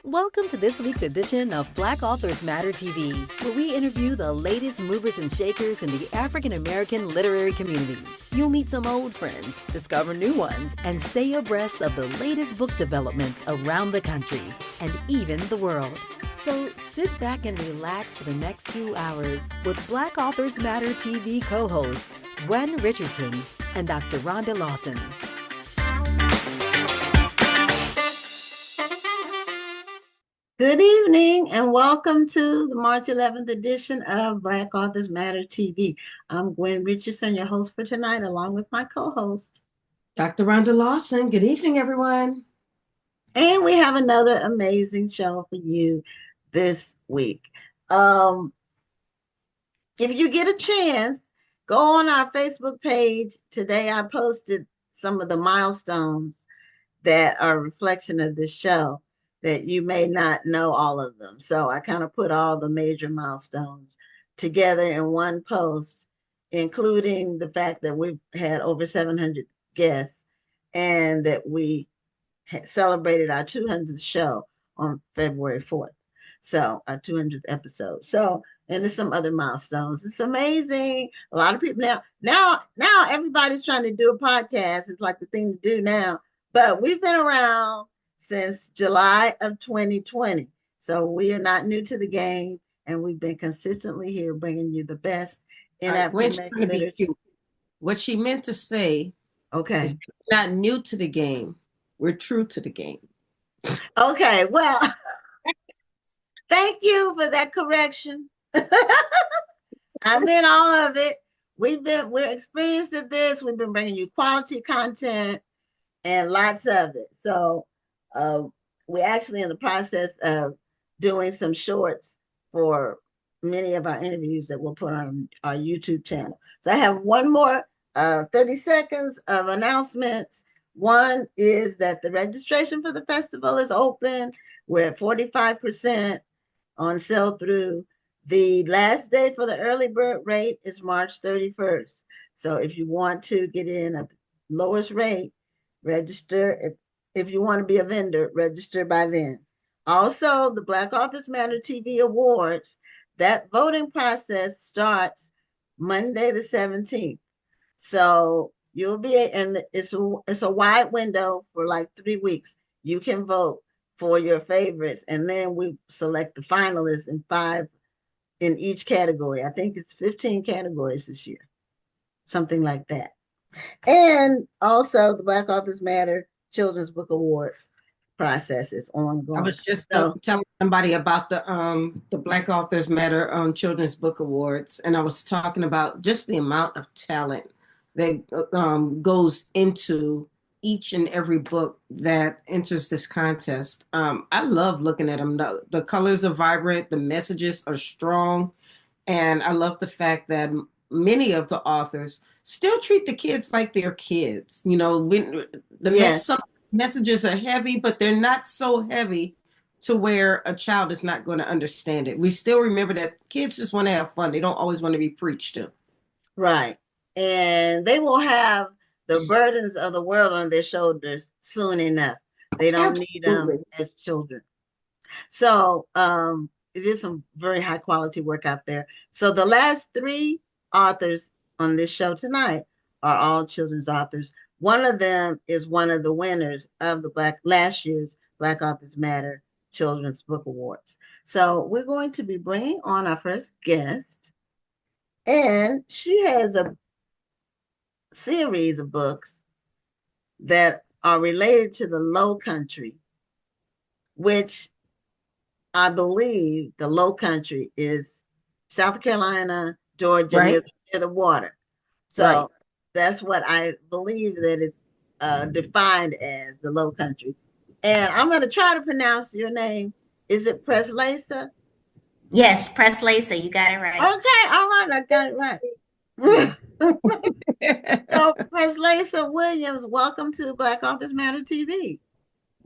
Welcome to this week's edition of Black Authors Matter TV, where we interview the latest movers and shakers in the African American literary community. You'll meet some old friends, discover new ones, and stay abreast of the latest book developments around the country and even the world. So sit back and relax for the next 2 hours with Black Authors Matter TV co-hosts Gwen Richardson and Dr. Rhonda Lawson. Good evening and welcome to the March 11th edition of Black Authors Matter TV. I'm Gwen Richardson, your host for tonight, along with my co-host, Dr. Rhonda Lawson. Good evening, everyone. And we have another amazing show for you this week. If you get a chance, go on our Facebook page. Today I posted some of the milestones that are a reflection of this show, that you may not know all of them. So I kind of put all the major milestones together in one post, including the fact that we've had over 700 guests and that we celebrated our 200th show on February 4th. So our 200th episode. So, and there's some other milestones. It's amazing. A lot of people now everybody's trying to do a podcast. It's like the thing to do now, but we've been around since July of 2020. So we are not new to the game, and we've been consistently here bringing you the best in African American literature. What she meant to say, is not new to the game. We're true to the game. Okay, well, thank you for that correction. I meant all of it. We're experienced at this. We've been bringing you quality content and lots of it. So we're actually in the process of doing some shorts for many of our interviews that we'll put on our YouTube channel. So I have one more 30 seconds of announcements. One is that the registration for the festival is open. We're at 45% on sell through. The last day for the early bird rate is March 31st. So if you want to get in at the lowest rate, register. If you want to be a vendor, register by then. Also, the Black Authors Matter TV Awards, that voting process starts Monday the 17th. So you'll be, and it's a wide window for like 3 weeks. You can vote for your favorites, and then we select the finalists in 5 in each category. I think it's 15 categories this year, something like that. And also the Black Authors Matter Children's Book Awards process is ongoing. I was just telling somebody about the Black Authors Matter Children's Book Awards, and I was talking about just the amount of talent that goes into each and every book that enters this contest. I love looking at them. The colors are vibrant, the messages are strong, and I love the fact that many of the authors still treat the kids like they're kids. You know, some messages are heavy, but they're not so heavy to where a child is not going to understand it. We still remember that kids just want to have fun. They don't always want to be preached to. Right. And they will have the burdens of the world on their shoulders soon enough. They don't need them as children. So it is some very high quality work out there. So the last 3 authors on this show tonight are all children's authors. One of them is one of the winners of the last year's Black Authors Matter Children's Book Awards. So we're going to be bringing on our first guest, and she has a series of books that are related to the Low Country, which I believe the Low Country is South Carolina, Georgia, near the water. So that's what I believe that it's defined as the Low Country. And I'm going to try to pronounce your name. Is it Preslaysa? Yes, Preslaysa. You got it right. Okay, all right, I got it right. So, Preslaysa Williams, welcome to Black Authors Matter TV.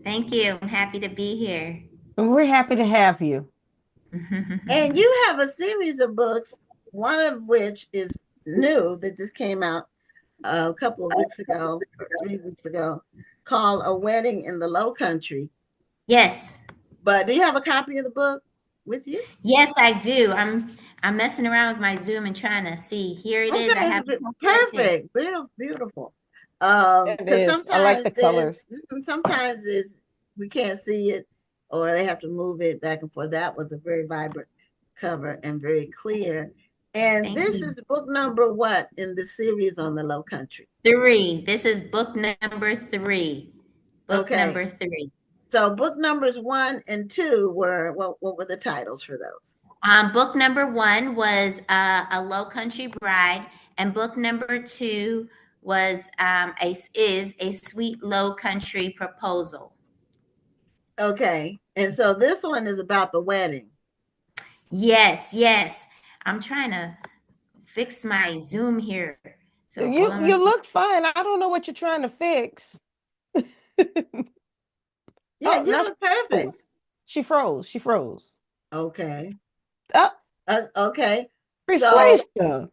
Thank you. I'm happy to be here. We're happy to have you. And you have a series of books, one of which is new that just came out a couple of weeks ago, 3 weeks ago, called A Wedding in the Low Country. Yes. But do you have a copy of the book with you? Yes, I do. I'm messing around with my Zoom and trying to see. Here it Okay, is. I it's have it right there. perfect, beautiful, beautiful. It Because is. I like the colors. sometimes is we can't see it, or they have to move it back and forth. That was a very vibrant cover and very clear. And Thank this you. is book number what in the series on the Low Country? 3. This is book number 3. Book Okay, number 3. so book numbers 1 and 2 were what were the titles for those? Book number 1 was A Low Country Bride, and book number 2 was a Sweet Low Country Proposal. Okay, and so this one is about the wedding. Yes, yes. I'm trying to fix my Zoom here. So hold on one You second. look fine. I don't know what you're trying to fix. Yeah, Oh, you now look perfect. she froze. She froze. Okay. Oh, Okay. So Preslaysa.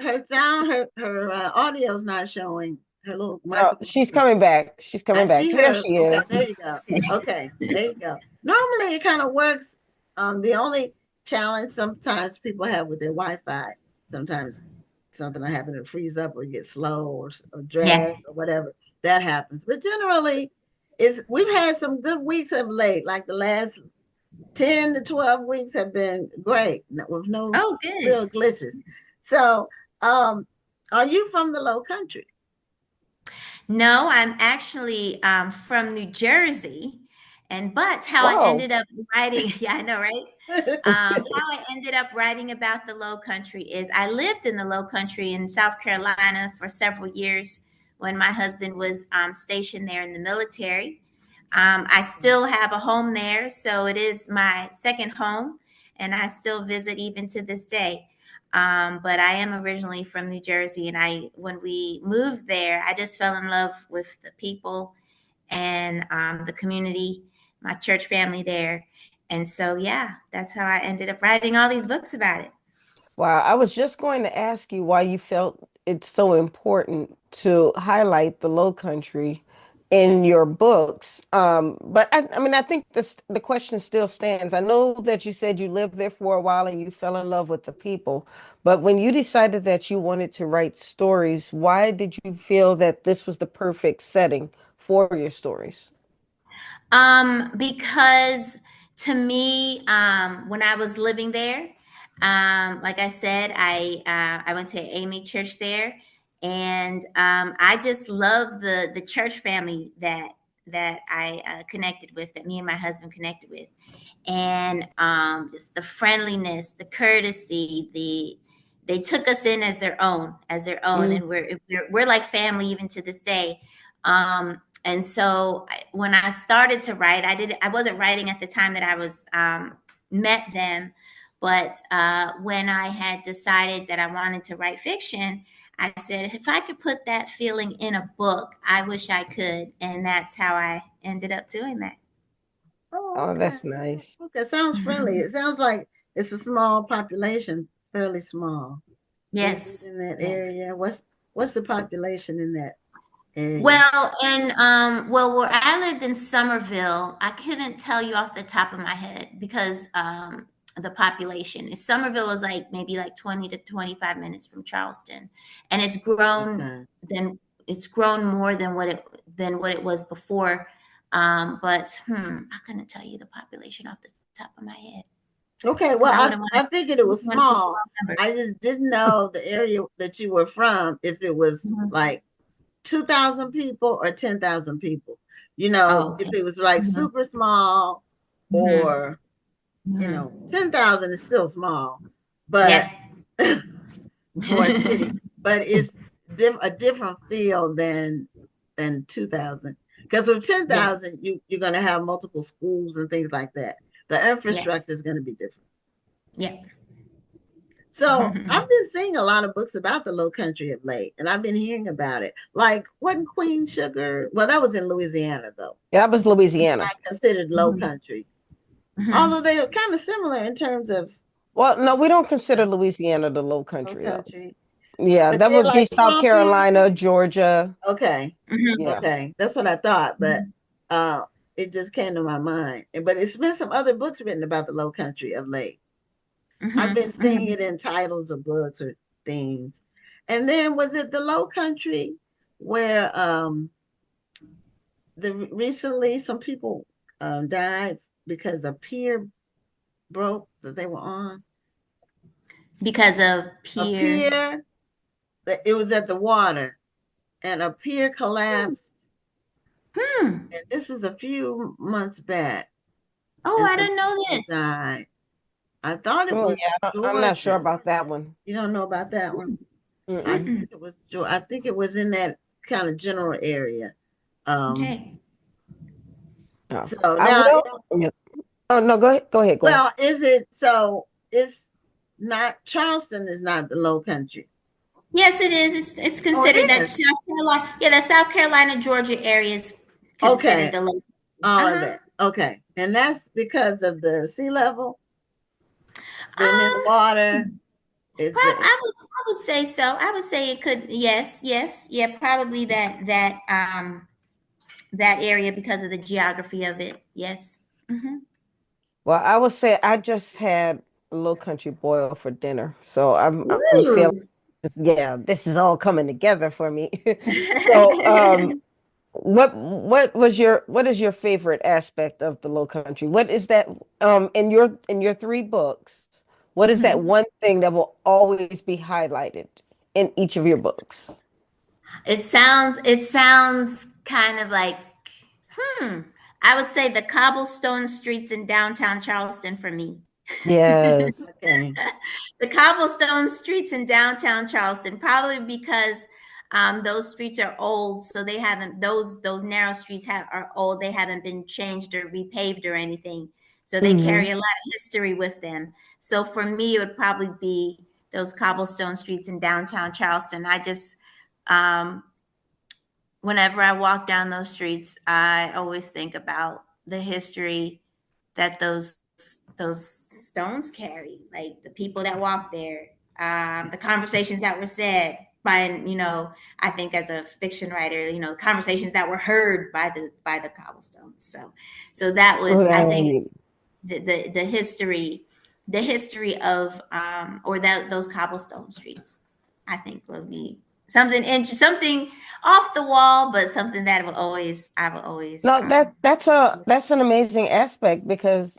her sound, her audio's not showing. Her little Oh, microphone. she's coming back. She's I coming back. see There her. she Okay, is. there you go. Okay, there you go. Normally it kind of works. The only challenge sometimes people have with their Wi-Fi, sometimes something will happen to freeze up or get slow or Yeah. drag or whatever. That happens. But generally, we've had some good weeks of late, like the last 10 to 12 weeks have been great with no Oh, good. real glitches. So, are you from the Low Country? No, I'm actually from New Jersey, but how I Whoa. ended up writing, yeah, I know, right? How I ended up writing about the Low Country is I lived in the Low Country in South Carolina for several years when my husband was stationed there in the military. I still have a home there, so it is my second home, and I still visit even to this day. But I am originally from New Jersey, and when we moved there, I just fell in love with the people and the community, my church family there. And so, yeah, that's how I ended up writing all these books about it. Wow. I was just going to ask you why you felt it's so important to highlight the Low Country in your books. But I mean, I think the question still stands. I know that you said you lived there for a while and you fell in love with the people, but when you decided that you wanted to write stories, why did you feel that this was the perfect setting for your stories? Because to me, when I was living there, like I said, I went to Amy Church there, and I just love the church family that I connected with, that me and my husband connected with, and just the friendliness, the courtesy, they took us in as their own, Mm. and we're like family even to this day. And so when I started to write, I wasn't writing at the time that I was met them, but when I had decided that I wanted to write fiction, I said, if I could put that feeling in a book, I wish I could. And that's how I ended up doing that. Oh, Oh, okay. that's nice. Okay, sounds friendly. It sounds like it's a small population, fairly small. Do you live Yes. in that Yeah. area? What's the population in that area? Well, and where I lived in Somerville, I couldn't tell you off the top of my head because the population. Somerville is like maybe like 20 to 25 minutes from Charleston, and Okay. it's grown more than what it was before. But I couldn't tell you the population off the top of my head Okay, because well, I wouldn't want I figured it to was give the small. wrong number. I just didn't know the area that you were from, if it was Mhm. like 2,000 people or 10,000 people. Oh, If okay. it was like Mhm. super small Mhm. or, Mhm. 10,000 is still small, but Yeah. for a city, but it's a different feel than 2,000. Because with Yes. 10,000, you're going to have multiple schools and things like that. The Yeah. infrastructure is going to be different. Yeah. So I've been seeing a lot of books about the Low Country of late, and I've been hearing about it. Like, wasn't Queen Sugar? Well, that was in Louisiana, though. Yeah, that was Louisiana. Not considered Low Mhm. Country, although Mhm. they are kind of similar in terms of Well, no, we don't consider the Louisiana the Low Low Country, though. Country, Yeah, but that they're would be like South swampy. Carolina, Georgia. Okay, Mhm. Yeah. okay, that's what I thought. But Mhm. uh, it just came to my mind. But it's been some other books written about the Low Country of late. I've been seeing it in titles of books or things. And then was it the Low Country where recently some people died because a pier broke that they were on? Because of A peer. pier, it was at the water, and a pier collapsed. And this was a few months back. Oh, And I some didn't know people this. died. I thought it Oh, was yeah, I'm not sure Georgia. about that one. You don't know about that one? I Mm-mm. think it was I think it was in that kind of general area. Okay. Oh. So I now, will. Yeah. Oh no, go ahead. Go ahead. Go ahead. well, is it so? It's not Charleston is not the Low Country. Yes, it is. It's Oh, it considered that is. South Carolina. Yeah, the South Carolina, Georgia area is Okay, considered the low. all of that. Okay, and that's because of the sea level being in the water. Is the I would say so. I would say it could. Yes, yeah. Probably that area because of the geography of it. Yes. Well, I would say I just had a Low Country boil for dinner, so I'm feeling. Ooh. Yeah, this is all coming together for me. So, what is your favorite aspect of the Low Country? What is that in your three books? What is that one thing that will always be highlighted in each of your books? It sounds kind of like I would say the cobblestone streets in downtown Charleston for me. Yes. okay? The cobblestone streets in downtown Charleston, probably because those streets are old, so they haven't those narrow streets are old. They haven't been changed or repaved or anything, so they Hmm. carry a lot of history with them. So for me, it would probably be those cobblestone streets in downtown Charleston. I just whenever I walk down those streets, I always think about the history that those stones carry, like the people that walk there, the conversations that were said by, I think as a fiction writer, conversations that were heard by the cobblestones. So that would, I think, Right. it's the history, of or that those cobblestone streets, I think would be something off the wall, but something that I will always No, that's an amazing aspect because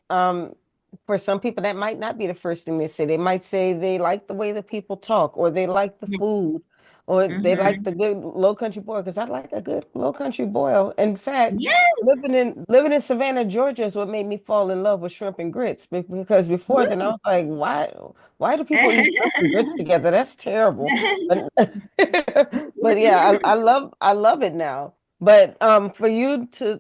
for some people that might not be the first thing they say. They might say they like the way the people talk, or they like the yes. food, or they like Mm-hmm. the good low country boil because I like a good low country boil. In fact, Yes. living in Savannah, Georgia is what made me fall in love with shrimp and grits because before then I was like, why do people eat shrimp and grits together? That's terrible. But but yeah, I love it now. But for you to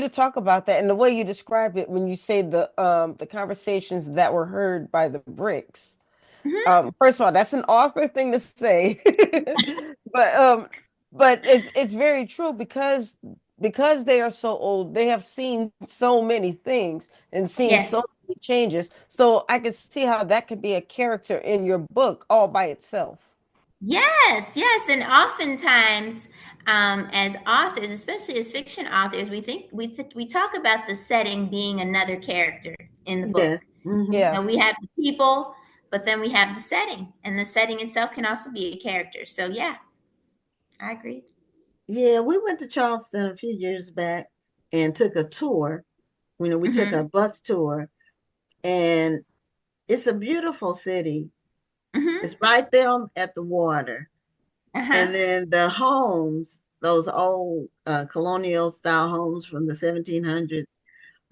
talk about that and the way you described it when you say the conversations that were heard by the bricks. Mhm. First of all, that's an author thing to say. but it's very true because they are so old, they have seen so many things and seen so Yes. many changes. So I can see how that could be a character in your book all by itself. Yes, and oftentimes, as authors, especially as fiction authors, we talk about the setting being another character in the Yes. book. Mm-hmm. Yeah. We have the people, but then we have the setting, and the setting itself can also be a character. So yeah, I agree. Yeah, we went to Charleston a few years back and took a tour. We took a Hmm. bus tour, and it's a beautiful city. It's Hmm. right there at the water. Uh-huh. And then the homes, those old colonial style homes from the 1700s,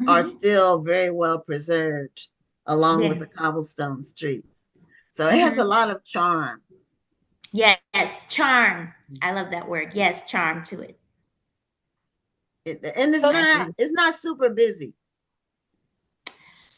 are Hmm. still very well preserved along with Yeah. the cobblestone streets. So it has a Hmm. lot of charm. Yes, charm. I love that word. Yes, charm to it. And So I agree. it's not super busy.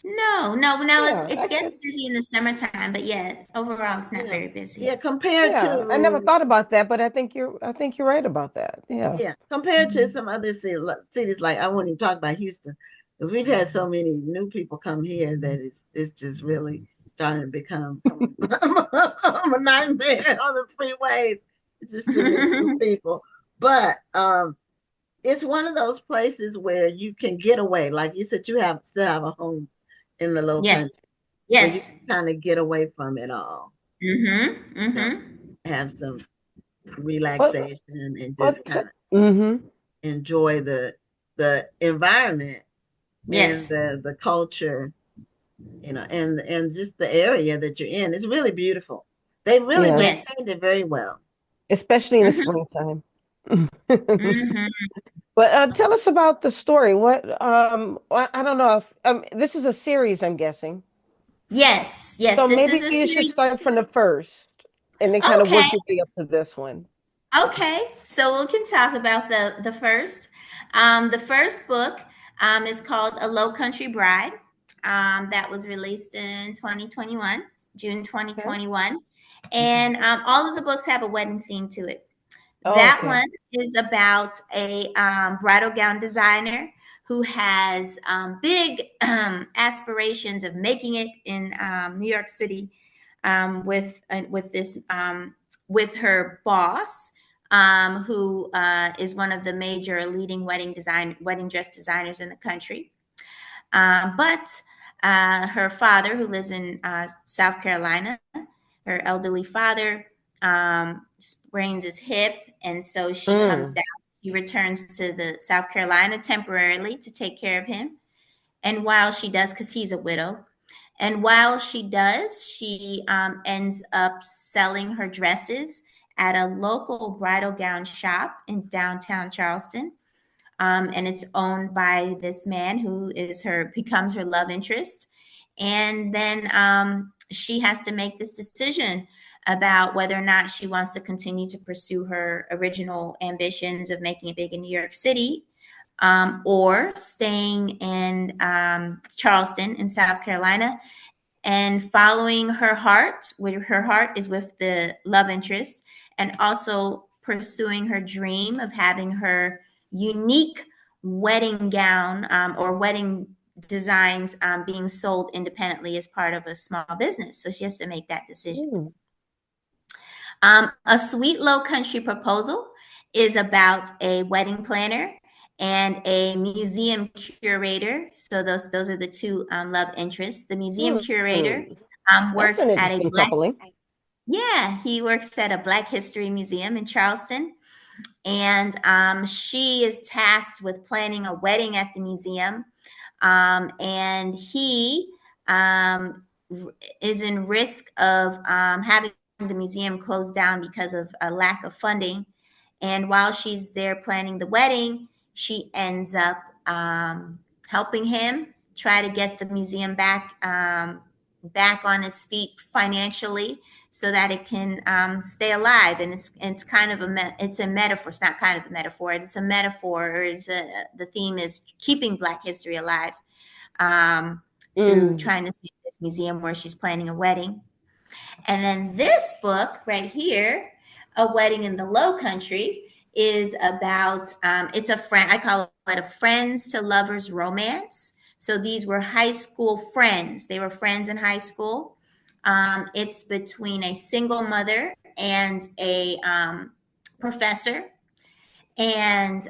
No, yeah, it gets busy in the summertime, but yeah, overall it's not Yeah. very busy. Yeah, compared yeah, I never to thought about that, but I think you're right about that. Yeah. yeah, compared to some other cities like I won't even talk about Houston because we've had so many new people come here that it's just really starting to become a nightmare on the freeways. It's just too many new people. But it's one of those places where you can get away. Like you said, you still have a home in the low country Yes. where you Yes. kind of get away from it all. Mm-hmm. You know, Mm-hmm. have some What relaxation and just what kind of mm-hmm. enjoy the environment and Yes. the culture, and just the area that you're in. It's really beautiful. They really Yeah. Yes. maintained it very well. Especially in the Mm-hmm. springtime. Mm-hmm. But tell us about the story. What I don't know if this is a series, I'm guessing. Yes. Yes. So This is maybe a you should series. start from the first and then kind of Okay. work your way up to this one. Okay, so we can talk about the first. The first book is called A Low Country Bride. That was released in 2021, June Okay. 2021, Mhm. and all of the books have a wedding theme to it. Oh, That okay. one is about a bridal gown designer who has big aspirations of making it in New York City with this with her boss, who is one of the major leading wedding dress designers in the country. But her father, who lives in South Carolina, her elderly father, sprains his hip, and so she comes Mm. down. She returns to the South Carolina temporarily to take care of him. And while she does, because he's a widow, and while she does, she ends up selling her dresses at a local bridal gown shop in downtown Charleston. And it's owned by this man who becomes her love interest. And then she has to make this decision about whether or not she wants to continue to pursue her original ambitions of making it big in New York City, or staying in Charleston in South Carolina and following her heart, where her heart is with the love interest, and also pursuing her dream of having her unique wedding gown, or wedding designs being sold independently as part of a small business. So she has to make that decision. Mm. A Sweet Low Country Proposal is about a wedding planner and a museum curator. So those are the two love interests. The museum curator Mm. That's works an at a interesting coupling. he works at a Black History Museum in Charleston, and she is tasked with planning a wedding at the museum, and he um, is in risk of having the museum closed down because of a lack of funding. And while she's there planning the wedding, she ends up helping him try to get the museum back on its feet financially, so that it can stay alive. And it's kind of it's a metaphor. It's not kind of a metaphor. It's a metaphor. Or the theme is keeping Black history alive, through Mm. trying to save this museum where she's planning a wedding. And then this book right here, A Wedding in the Low Country, is about it's a friend. I call it a friends to lovers romance. So these were high school friends. They were friends in high school. It's between a single mother and a professor, and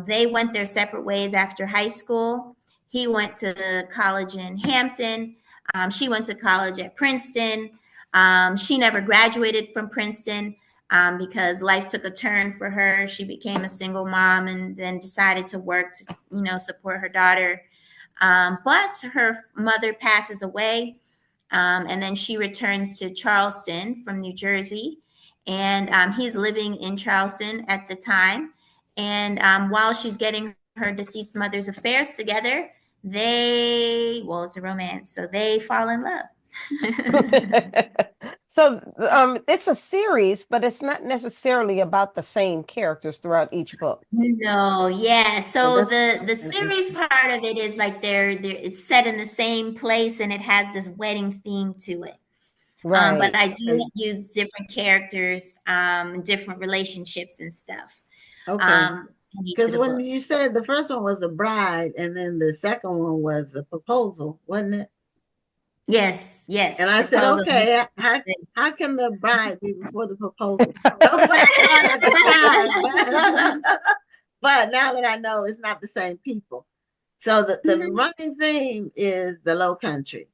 they went their separate ways after high school. He went to college in Hampton. She went to college at Princeton. She never graduated from Princeton because life took a turn for her. She became a single mom and then decided to work to, support her daughter. But her mother passes away, and then she returns to Charleston from New Jersey. And he's living in Charleston at the time. And while she's getting her deceased mother's affairs together, it's a romance. So they fall in love. So it's a series, but it's not necessarily about the same characters throughout each book. No, yeah. So So that's the interesting. series part of it is like they're it's set in the same place and it has this wedding theme to it. But Right. I do Okay. use different characters, different relationships and stuff, Okay. in each of Because the when you books. said the first one was the bride, and then the second one was a proposal, wasn't it? Yes, And yes. I said, Proposal. okay, how can the bride be before the proposal? That was what I thought at the time. But now that I know it's not the same people. So the running theme is the Low Country.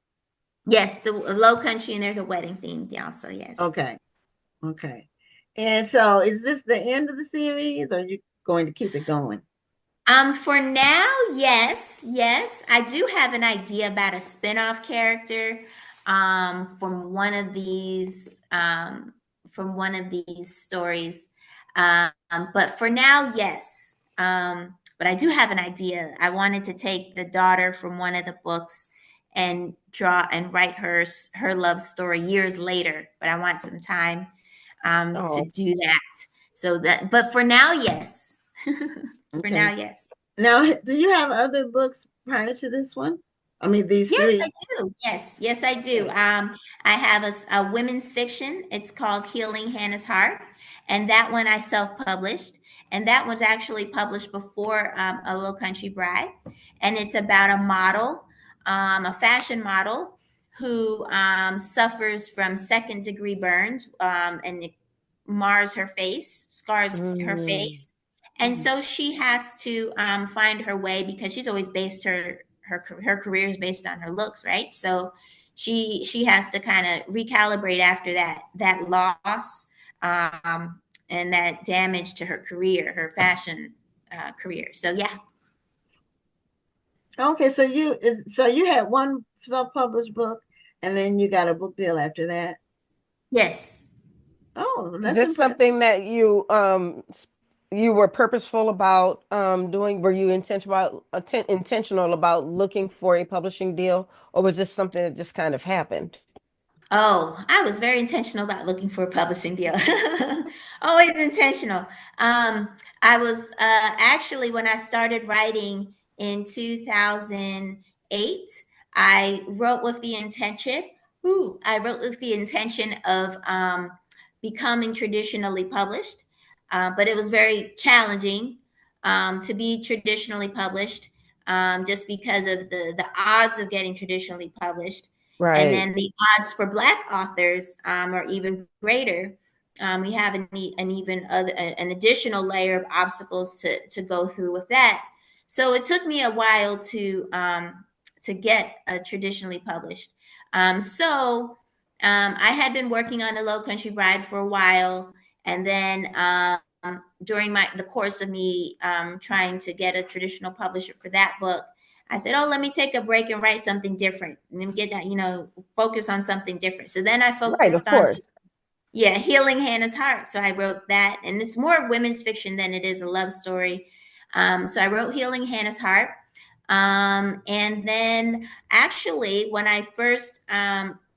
Yes, the Low Country, and there's a wedding theme also. Yes. Okay. Okay. And so is this the end of the series, or are you going to keep it going? For now, yes, yes. I do have an idea about a spin-off character from one of these stories. But for now, yes. But I do have an idea. I wanted to take the daughter from one of the books and draw and write her love story years later. But I want some time to Oh, do that. But for now, yes. For Okay. now, yes. Now, do you have other books prior to this one? I mean, these Yes, three. I do. Yes, I do. I have a women's fiction. It's called Healing Hannah's Heart, and that one I self-published, and that was actually published before A Low Country Bride, and it's about a model, a fashion model who suffers from second-degree burns, and it mars her face, scars her mm, face, and so she has to find her way because she's always based her career is based on her looks, right? So she has to kind of recalibrate after that loss and that damage to her career, her fashion career. So yeah. Okay, so you had one self-published book, and then you got a book deal after that. Yes. Oh, is that's this impressive. something that you were purposeful about doing? Were you intentional about looking for a publishing deal, or was this something that just kind of happened? Oh, I was very intentional about looking for a publishing deal. Always intentional. I was actually, when I started writing in 2008, I wrote with the intention. I wrote with the intention of becoming traditionally published, but it was very challenging to be traditionally published, just because of the odds of getting traditionally published, and Right. then the odds for Black authors are even greater. We have an additional layer of obstacles to go through with that. So it took me a while to get traditionally published. I had been working on the Low Country Bride for a while, and then during the course of me trying to get a traditional publisher for that book, I said, "Oh, let me take a break and write something different, and then get that, focus on something different." So then I Right, of focused on, course. yeah, Healing Hannah's Heart. So I wrote that, and it's more women's fiction than it is a love story. So I wrote Healing Hannah's Heart, and then actually, when I first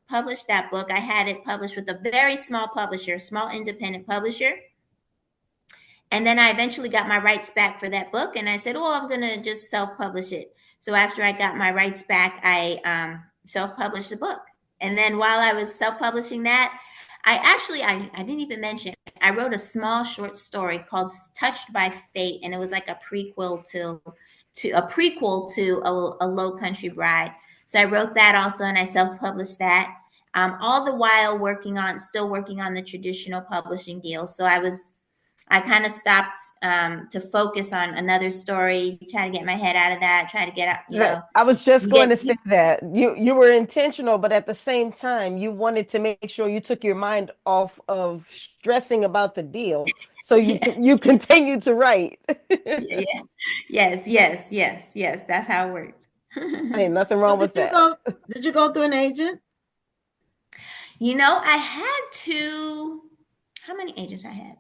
published that book, I had it published with a very small publisher, a small independent publisher. And then I eventually got my rights back for that book, and I said, "Oh, I'm going to just self-publish it." So after I got my rights back, I self-published the book. And then while I was self-publishing that, I didn't even mention, I wrote a small short story called "Touched by Fate," and it was like a prequel to a Low Country Bride. So I wrote that also, and I self-published that. All the while still working on the traditional publishing deal. So I kind of stopped to focus on another story, try to get my head out of that, try to get out, I was just going get to say that you were intentional, but at the same time, you wanted to make sure you took your mind off of stressing about the deal, so you yeah, you continue to write. yeah, yeah. Yes. That's how it works. Ain't nothing So wrong with that. did you go through an agent? I had two. How many agents I had?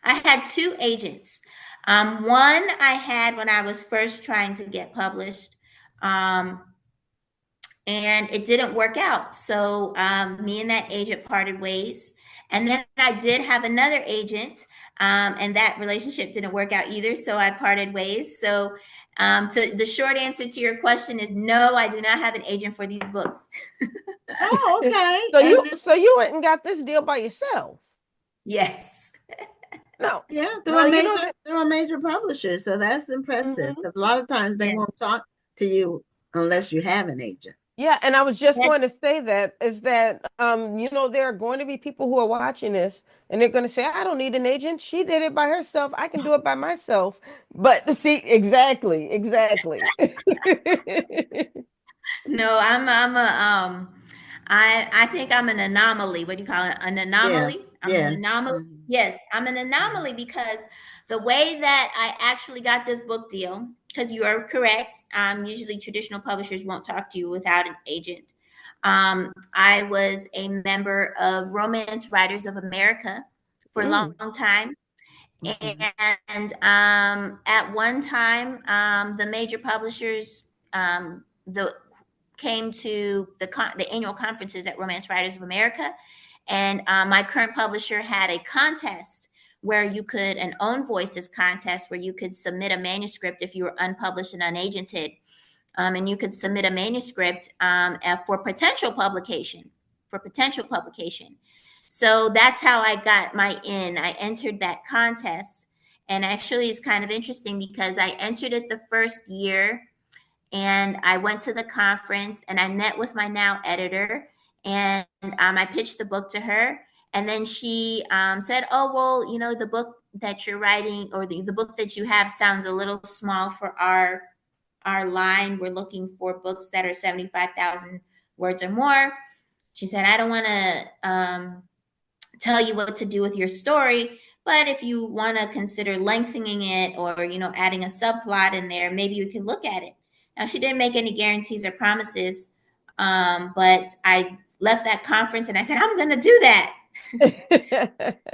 I had two agents. One I had when I was first trying to get published, um, and it didn't work out. So me and that agent parted ways. And then I did have another agent, and that relationship didn't work out either. So I parted ways. So the short answer to your question is no, I do not have an agent for these books. Oh, okay. So And you then, so you went and got this deal by yourself. Yes. No, yeah, no, you know that. through a major publisher. So that's impressive Mhm. because a lot of times they Yes. won't talk to you unless you have an agent. Yeah, and I was just going to That's say that is that you know, there are going to be people who are watching this and they're going to say, I don't need an agent. She did it by herself. I can do it by myself. But see, exactly, exactly. no, I think I'm an anomaly. What do you call it? An Yeah. anomaly? I'm an Yes. anomaly. Mhm. Yes, I'm an anomaly because the way that I actually got this book deal, because you are correct, usually traditional publishers won't talk to you without an agent. I was a member of Romance Writers of America for a long Mm, time. Okay. And at one time, the major publishers the came to the annual conferences at Romance Writers of America, and my current publisher had a contest where you could an own voices contest where you could submit a manuscript if you were unpublished and unagented, and you could submit a manuscript for potential publication. For potential publication, so that's how I got my in. I entered that contest, and actually, it's kind of interesting because I entered it the first year and I went to the conference and I met with my now editor and I pitched the book to her. And then she said, oh, well, you know, the book that you're writing or the book that you have sounds a little small for our line. We're looking for books that are 75,000 words or more. She said, I don't want to tell you what to do with your story, but if you want to consider lengthening it or, you know, adding a subplot in there, maybe we can look at it. Now, she didn't make any guarantees or promises, but I left that conference and I said, I'm going to do that.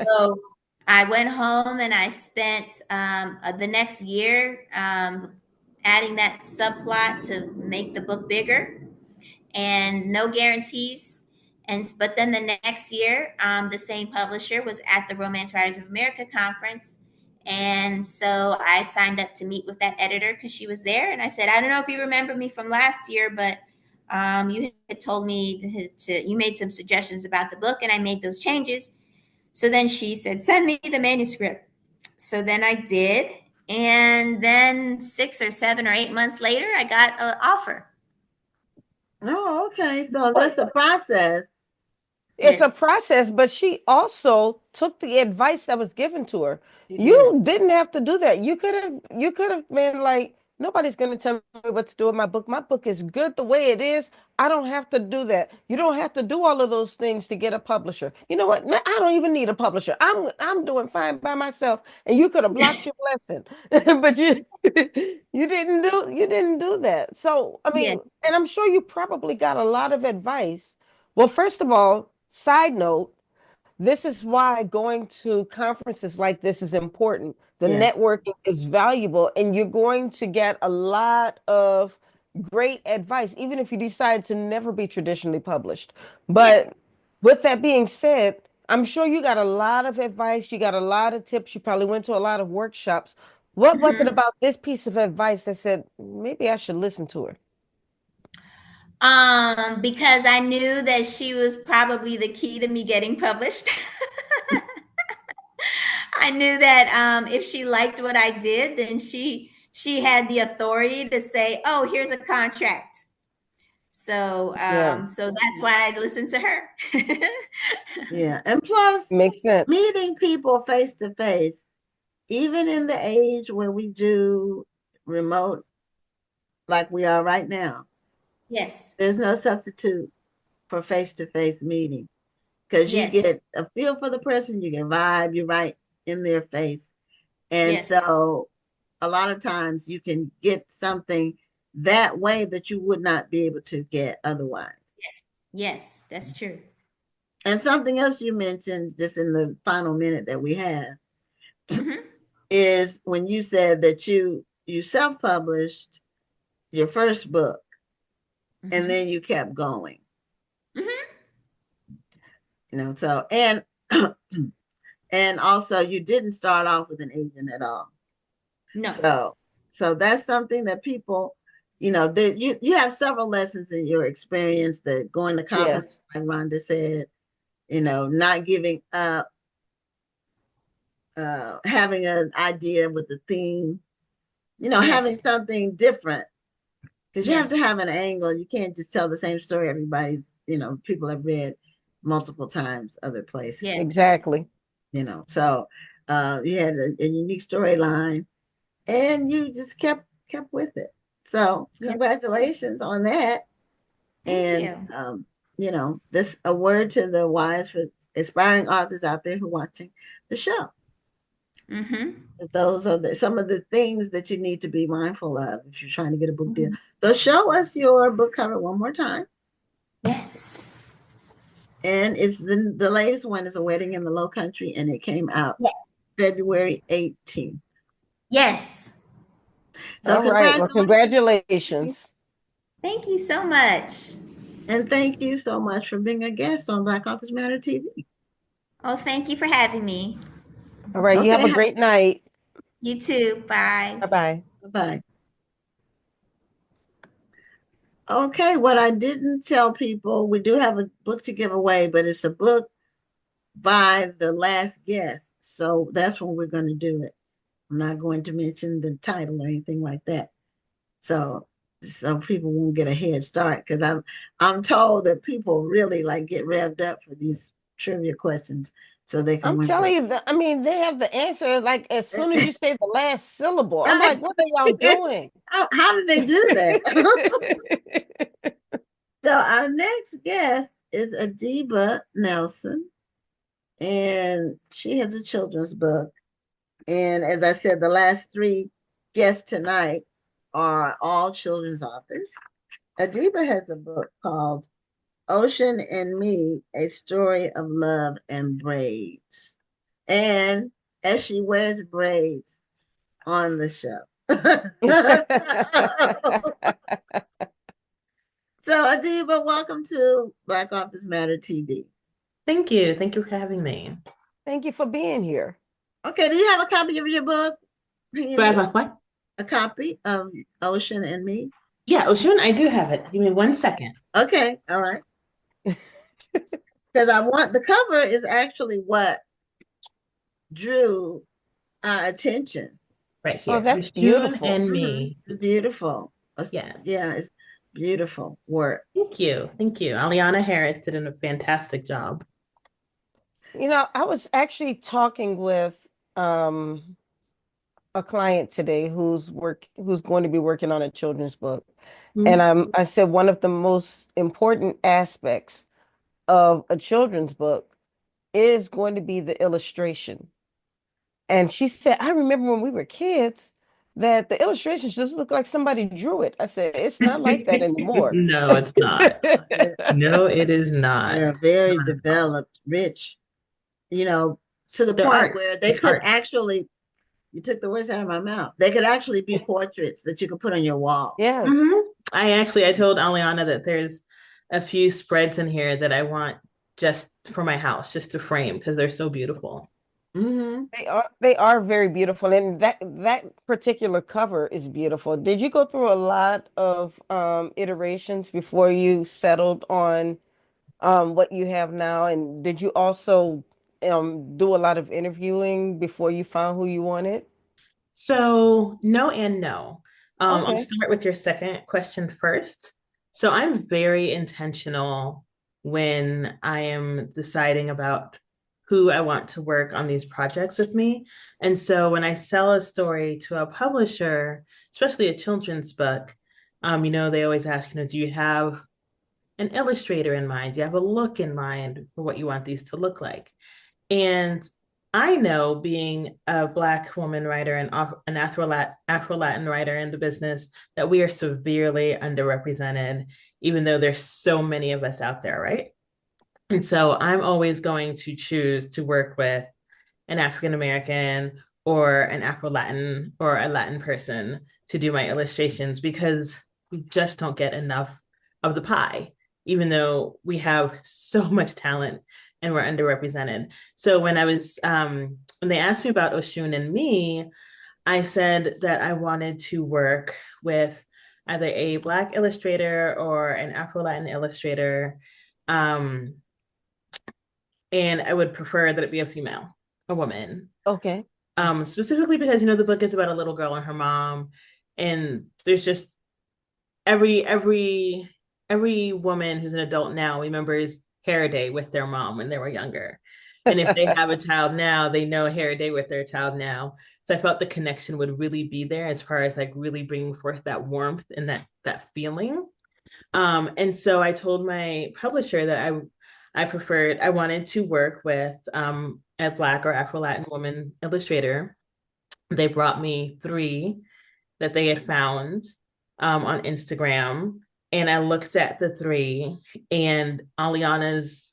So I went home and I spent the next year adding that subplot to make the book bigger and no guarantees. And but then the next year, the same publisher was at the Romance Writers of America conference, and so I signed up to meet with that editor because she was there. And I said, I don't know if you remember me from last year, but you had told me you made some suggestions about the book, and I made those changes. So then she said, send me the manuscript. So then I did, and then 6 or 7 or 8 months later, I got an offer. Oh, okay. So that's a process. it's a Yes. process, but she also took the advice that was given to her. You did. You didn't have to do that. You could have been like, nobody's going to tell me what to do with my book. My book is good the way it is. I don't have to do that. You don't have to do all of those things to get a publisher. You know what? I don't even need a publisher. I'm doing fine by myself. And you could have blocked your blessing. But you didn't do that. So, I mean, Yes. and I'm sure you probably got a lot of advice. Well, first of all, side note, this is why going to conferences like this is important. The Yes. networking is valuable, and you're going to get a lot of great advice, even if you decide to never be traditionally published. Yeah. But with that being said, I'm sure you got a lot of advice, you got a lot of tips, you probably went to a lot of workshops. What was it Mhm. about this piece of advice that said, maybe I should listen to her? Because I knew that she was probably the key to me getting published. I knew that if she liked what I did, then she had the authority to say, "Oh, here's a contract." So Yeah, so that's why I listened to her. Yeah. And plus, makes sense. meeting people face to face, even in the age where we do remote like we are right now, Yes. there's no substitute for face to face meeting because you Yes. get a feel for the person, you get a vibe, you're right in their face. And Yes. so a lot of times you can get something that way that you would not be able to get otherwise. Yes. Yes. That's true. And something else you mentioned just in the final minute that we have Hmm. is when you said that you self-published your first book and Hmm. then you kept going, Hmm. so and also you didn't start off with an agent at all. No. So that's something that people, that you have several lessons in your experience that going to conference, Yes. like Rhonda said, not giving up, having an idea with the theme, having Yes. something different Because you have to have an angle. You can't just tell the same story everybody's, people have read multiple times other places. Yes. Exactly. So you had a unique storyline and you just kept with it. So congratulations on that. Thank And this a word to the wise for aspiring authors out there who are watching the show. Those are some of the things that you need to be mindful of if you're trying to get a book deal. So show us your book cover one more time. Yes. And it's the latest one is A Wedding in the Low Country, and it came out February 18th. Yes. So all right. Well, congratulations. Thank you so much. And thank you so much for being a guest on Black Authors Matter TV. Oh, thank you for having me. All right. You have a great night. You too. Bye. Bye-bye. Bye-bye. Okay, what I didn't tell people, we do have a book to give away, but it's a book by the last guest. So that's when we're going to do it. I'm not going to mention the title or anything like that. So people won't get a head start, because I'm told that people really get revved up for these trivia questions so they can I'm win. telling you, they have the answer as soon as you say the last syllable. I'm like, what are y'all doing? How did they do that? So our next guest is Adiba Nelson, and she has a children's book. And as I said, the last three guests tonight are all children's authors. Adiba has a book called Ocean and Me, A Story of Love and Braids. And as she wears braids on the show. So Adiba, welcome to Black Authors Matter TV. Thank you. Thank you for having me. Thank you for being here. Okay, do you have a copy of your book? Do I have what? A copy of Ocean and Me? Yeah, Ocean, I do have it. Give me 1 second. Okay, all right. Because the cover is actually what drew our attention. Right here. Oh, that's beautiful. And Me. It's beautiful. Yes. Yeah, it's beautiful work. Thank you. Thank you. Aliana Harris did a fantastic job. I was actually talking with a client today who's going to be working on a children's book. And I said one of the most important aspects of a children's book is going to be the illustration. And she said, I remember when we were kids that the illustrations just looked like somebody drew it. I said, it's not like that anymore. No, it's not. No, it is not. They're very developed, rich, to the point where they could actually, you took the words out of my mouth. They could actually be portraits that you could put on your wall. Yeah. I told Aliana that there's a few spreads in here that I want just for my house, just to frame, because they're so beautiful. They are very beautiful, and that particular cover is beautiful. Did you go through a lot of iterations before you settled on what you have now? And did you also do a lot of interviewing before you found who you wanted? So no and no. I'll Okay. start with your second question first. So I'm very intentional when I am deciding about who I want to work on these projects with me. And so when I sell a story to a publisher, especially a children's book, they always ask, do you have an illustrator in mind? Do you have a look in mind for what you want these to look like? And I know, being a Black woman writer and an Afro-Latin writer in the business, that we are severely underrepresented, even though there's so many of us out there, right? And so I'm always going to choose to work with an African-American or an Afro-Latin or a Latin person to do my illustrations, because we just don't get enough of the pie, even though we have so much talent and we're underrepresented. So when they asked me about Oshun and Me, I said that I wanted to work with either a Black illustrator or an Afro-Latin illustrator. And I would prefer that it be a woman. Okay. Specifically because, the book is about a little girl and her mom, and there's just every woman who's an adult now remembers Hair Day with their mom when they were younger. And if they have a child now, they know Hair Day with their child now. So I felt the connection would really be there as far as like really bringing forth that warmth and that feeling. And so I told my publisher that I wanted to work with a Black or Afro-Latin woman illustrator. They brought me three that they had found on Instagram. And I looked at the three, and Aliana's,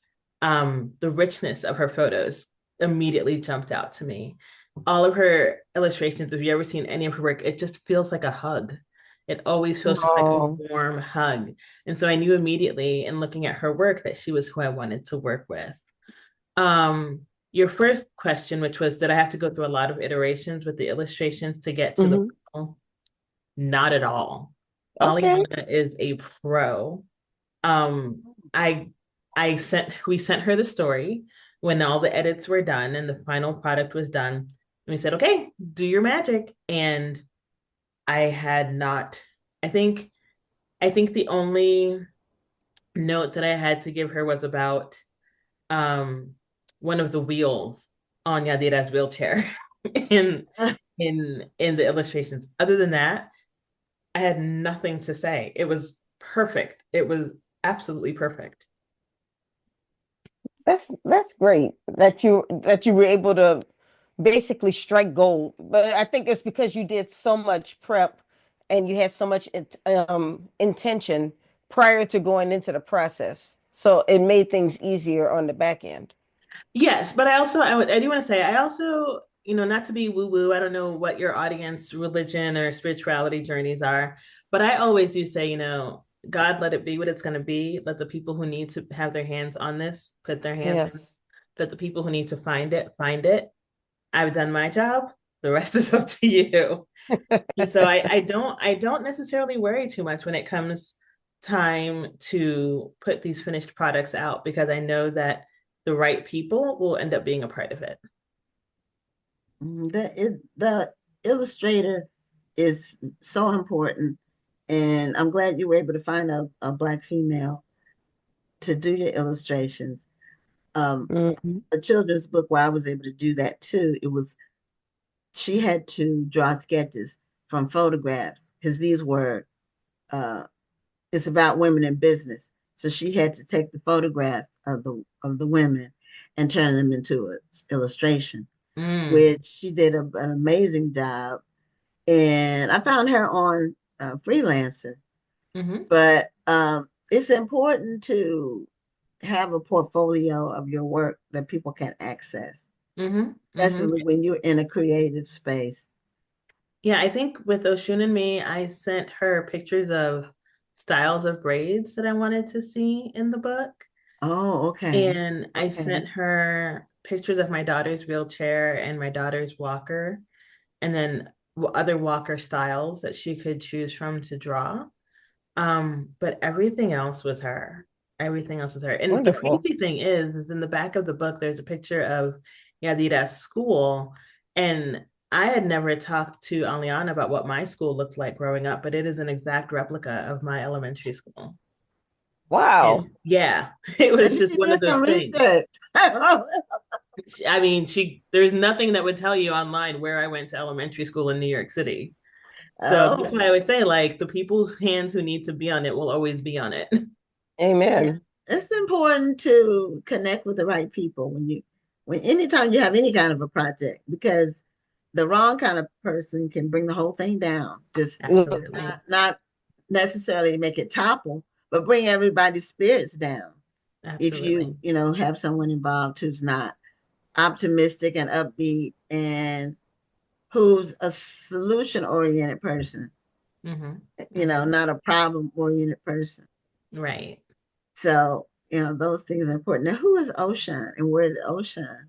the richness of her photos immediately jumped out to me. All of her illustrations, if you ever seen any of her work, it just feels like a hug. It always feels just like a warm hug. And so I knew immediately in looking at her work that she was who I wanted to work with. Your first question, which was, did I have to go through a lot of iterations with the illustrations to get to the final? Not at all. Okay. Aliana is a pro. I we sent her the story when all the edits were done and the final product was done. And we said, okay, do your magic. And I had not, I think the only note that I had to give her was about one of the wheels on Yadira's wheelchair in the illustrations. Other than that, I had nothing to say. It was perfect. It was absolutely perfect. That's great that you were able to basically strike gold. But I think it's because you did so much prep and you had so much intention prior to going into the process. So it made things easier on the back end. Yes, but I do want to say, I also, not to be woo-woo, I don't know what your audience religion or spirituality journeys are, but I always do say, God, let it be what it's going to be. Let the people who need to have their hands on this put their hands in. Yes. Let the people who need to find it find it. I've done my job. The rest is up to you. And so I don't necessarily worry too much when it comes time to put these finished products out, because I know that the right people will end up being a part of it. The illustrator is so important, and I'm glad you were able to find a Black female to do your illustrations. A children's book where I was able to do that too. She had to draw sketches from photographs because these were it's about women in business. So she had to take the photographs of the women and turn them into an illustration, which she did an amazing job. And I found her on Freelancer. But it's important to have a portfolio of your work that people can access, especially when you're in a creative space. Yeah, I think with Oshun and me, I sent her pictures of styles of braids that I wanted to see in the book. Oh, okay. And I sent her pictures of my daughter's wheelchair and my daughter's walker, and then other walker styles that she could choose from to draw. But everything else was her. Everything else was her. And Wonderful. the crazy thing is in the back of the book, there's a picture of Yadira's school. And I had never talked to Aliana about what my school looked like growing up, but it is an exact replica of my elementary school. Wow. And yeah, it was just one of those things. Research. I mean, there's nothing that would tell you online where I went to elementary school in New York City. So that's why I would say, like, the people's hands who need to be on it will always be on it. Amen. Yeah. It's important to connect with the right people when anytime you have any kind of a project, because the wrong kind of person can bring the whole thing down. Just not necessarily make it topple, but bring everybody's spirits down. Absolutely. If you have someone involved who's not optimistic and upbeat and who's a solution-oriented person, not a problem-oriented person. Right. So, those things are important. Now, who is Oshun and where did Oshun?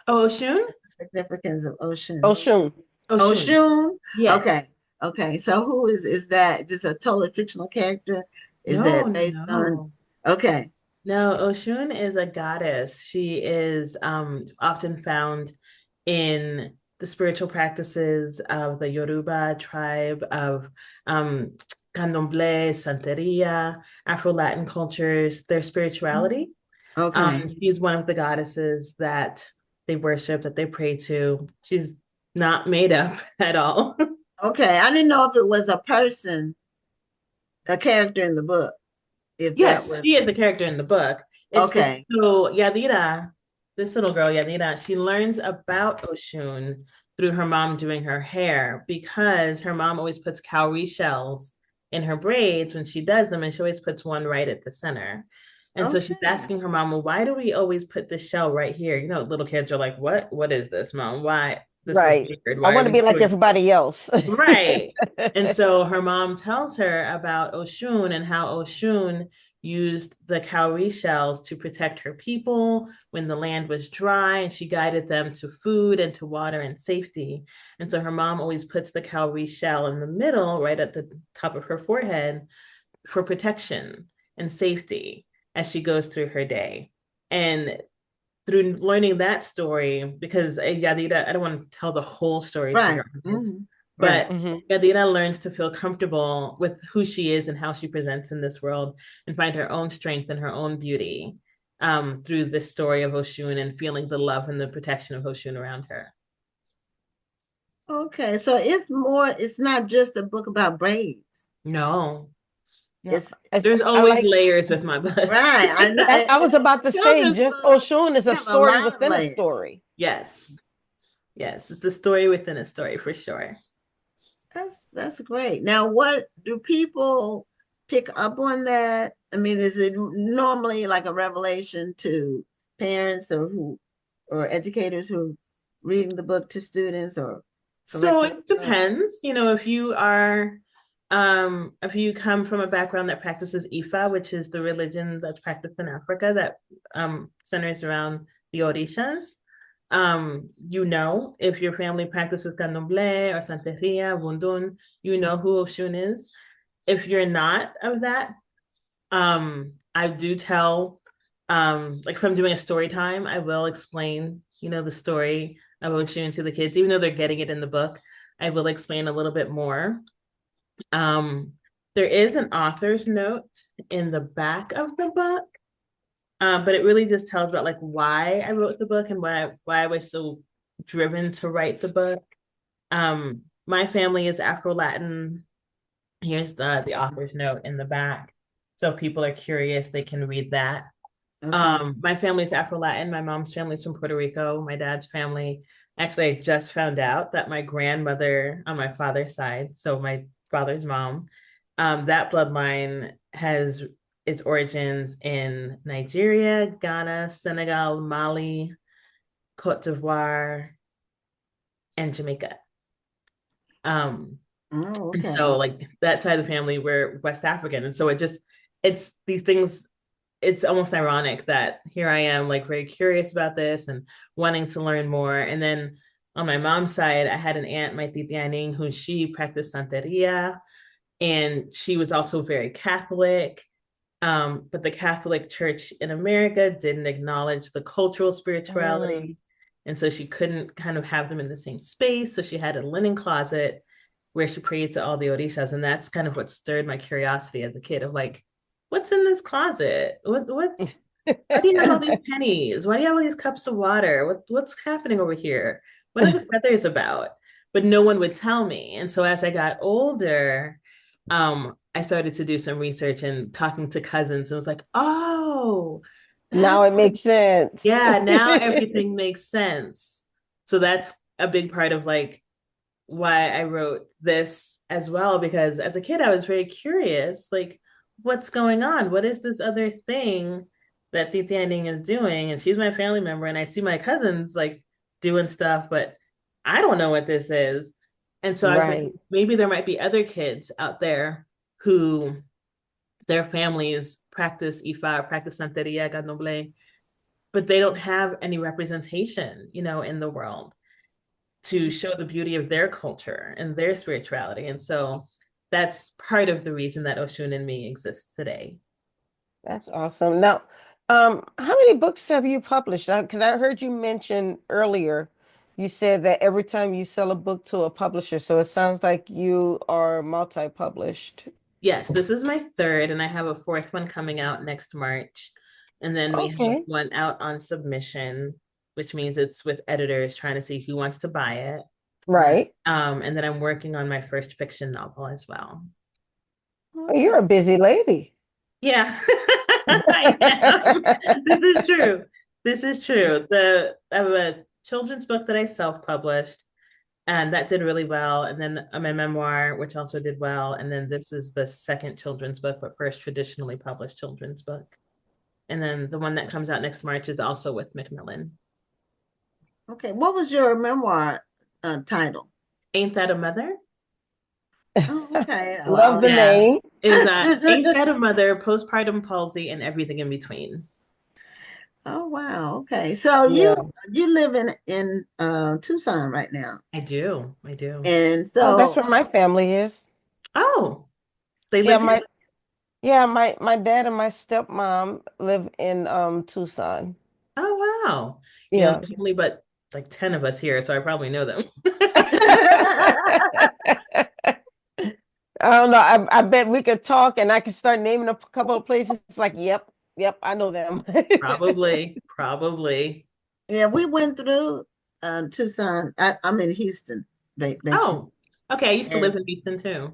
Oh, Oshun? What's the significance of Oshun? Oshun. Oshun? Yes. Okay. So who is that? Just a totally fictional character? Is that based on? Okay. No, Oshun is a goddess. She is often found in the spiritual practices of the Yoruba tribe of Candomblé, Santeria, Afro-Latin cultures, their spirituality. Okay. She's one of the goddesses that they worship, that they pray to. She's not made up at all. Okay. I didn't know if it was a person, a character in the book. If that Yes, was she is a character in the book. It's because okay. so Yadira, this little girl, Yadira, she learns about Oshun through her mom doing her hair because her mom always puts cowrie shells in her braids when she does them, and she always puts one right at the center. And so she's Okay. asking her mom, well, why do we always put this shell right here? You know, little kids are like, what? What is this, mom? Why? This is Right. weird. I Why are want to we be like doing everybody else. Right. And so her mom tells her about Oshun and how Oshun used the cowrie shells to protect her people when the land was dry, and she guided them to food and to water and safety. And so her mom always puts the cowrie shell in the middle, right at the top of her forehead, for protection and safety as she goes through her day. And through learning that story, because Yadira, I don't want to tell the whole story to Right. her, Right. but Mhm. Yadira learns to feel comfortable with who she is and how she presents in this world and find her own strength and her own beauty through this story of Oshun and feeling the love and the protection of Oshun around her. Okay. So it's not just a book about braids. No, No, It's there's I always like layers with my books. right. I know I was about to say, children's just books Oshun is a have a story lot of within a layers. story. Yes, yes, it's a story within a story for sure. That's great. Now, what do people pick up on that? I mean, is it normally like a revelation to parents or educators who reading the book to students or So curriculum? it depends, if you come from a background that practices Ifa, which is the religion that's practiced in Africa that centers around the Orishas. If your family practices Candomblé or Santeria, Wundun, you know who Oshun is. If you're not of that, I do tell, like if I'm doing a story time, I will explain, the story of Oshun to the kids, even though they're getting it in the book. I will explain a little bit more. Um, there is an author's note in the back of the book, but it really just tells about like why I wrote the book and why I was so driven to write the book. My family is Afro-Latin. Here's the author's note in the back. So if people are curious, they can read that. Okay. My family's Afro-Latin. My mom's family's from Puerto Rico. My dad's family. Actually, I just found out that my grandmother on my father's side, so my father's mom, that bloodline has its origins in Nigeria, Ghana, Senegal, Mali, Cote d'Ivoire, and Jamaica. Oh, And okay. so like that side of the family, we're West African. And so it's these things, it's almost ironic that here I am like very curious about this and wanting to learn more. And then on my mom's side, I had an aunt, my titi Aning, who she practiced Santeria, and she was also very Catholic. But the Catholic Church in America didn't acknowledge the cultural spirituality. And so she couldn't kind of have them in the same space. So she had a linen closet where she prayed to all the Orishas. And that's kind of what stirred my curiosity as a kid of like, what's in this closet? Why do you have all these pennies? Why do you have all these cups of water? What's happening over here? What are the feathers about? But no one would tell me. And so as I got older, I started to do some research and talking to cousins. And was like, oh, Now that's it makes sense. yeah, now everything makes sense. So that's a big part of like why I wrote this as well, because as a kid, I was very curious, like, what's going on? What is this other thing that Titi Aning is doing? And she's my family member, and I see my cousins like doing stuff, but I don't know what this is. And so I was like, Right. maybe there might be other kids out there who their families practice Ifa, practice Santeria, Candomblé, but they don't have any representation, in the world to show the beauty of their culture and their spirituality. And so that's part of the reason that Oshun and Me exists today. That's awesome. Now, how many books have you published? Because I heard you mention earlier, you said that every time you sell a book to a publisher, so it sounds like you are multi-published. Yes, this is my third, and I have a fourth one coming out next March. And then we have Okay. one out on submission, which means it's with editors trying to see who wants to buy it. Right. And then I'm working on my first fiction novel as well. Oh, you're a busy lady. Yeah, I am. This is true. This is true. I have a children's book that I self-published, and that did really well. And then my memoir, which also did well. And then this is the second children's book, but first traditionally published children's book. And then the one that comes out next March is also with Macmillan. Okay, what was your memoir title? Ain't That a Mother? Oh, okay. Love the name. It was Ain't That a Mother, Postpartum Palsy, and Everything in Between. Oh, wow. Okay. So Yeah. you live in Tucson right now. I do. And Oh, that's so where my family is. Oh, they Yeah, live here? my dad and my stepmom live in Tucson. Oh, wow. Yeah. There's only but like 10 of us here, so I probably know them. I don't know. I bet we could talk and I could start naming a couple of places. It's like, yep, I know them. Probably. yeah, we went through Tucson. I'm in Houston, basically. Oh, okay. I used to And- live in Houston too.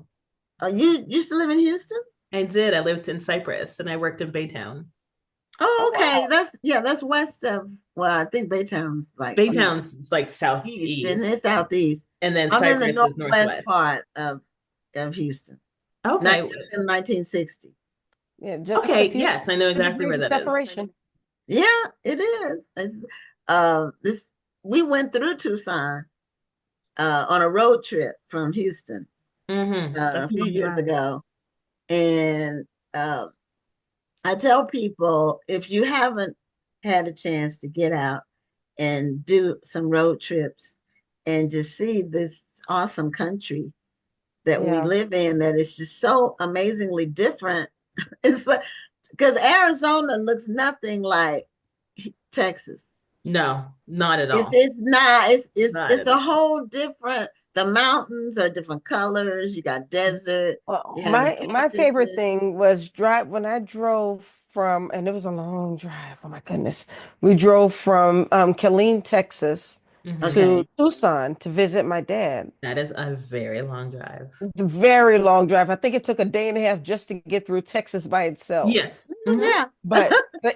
You used to live in Houston? I did. I lived in Cypress and I worked in Baytown. Oh, Oh, okay. wow. That's west of, well, I think Baytown's like Baytown's like east, southeast, and it's southeast. and then I'm in the Cypress is northwest northwest. part of Houston. Okay. In 1960. Yeah, just Okay. a few Yes, I know exactly where degrees that is. separation. Yeah, it is. This we went through Tucson on a road trip from Houston Mm-hmm. a few years ago, and I tell people if you haven't had a chance to get out and do some road trips and just see this awesome country that we Yeah. live in, that is just so amazingly different. It's like, because Arizona looks nothing like Texas. No, not at all. It's not. Not It's at a all. whole different. The mountains are different colors. You got desert. Well, You have my favorite cactuses. thing was when I drove from, and it was a long drive. Oh my goodness. We drove from Killeen, Texas Mhm. Okay. to Tucson to visit my dad. That is a very long drive. The very long drive. I think it took a day and a half just to get through Texas by itself. Yes. Mhm. Yeah. But the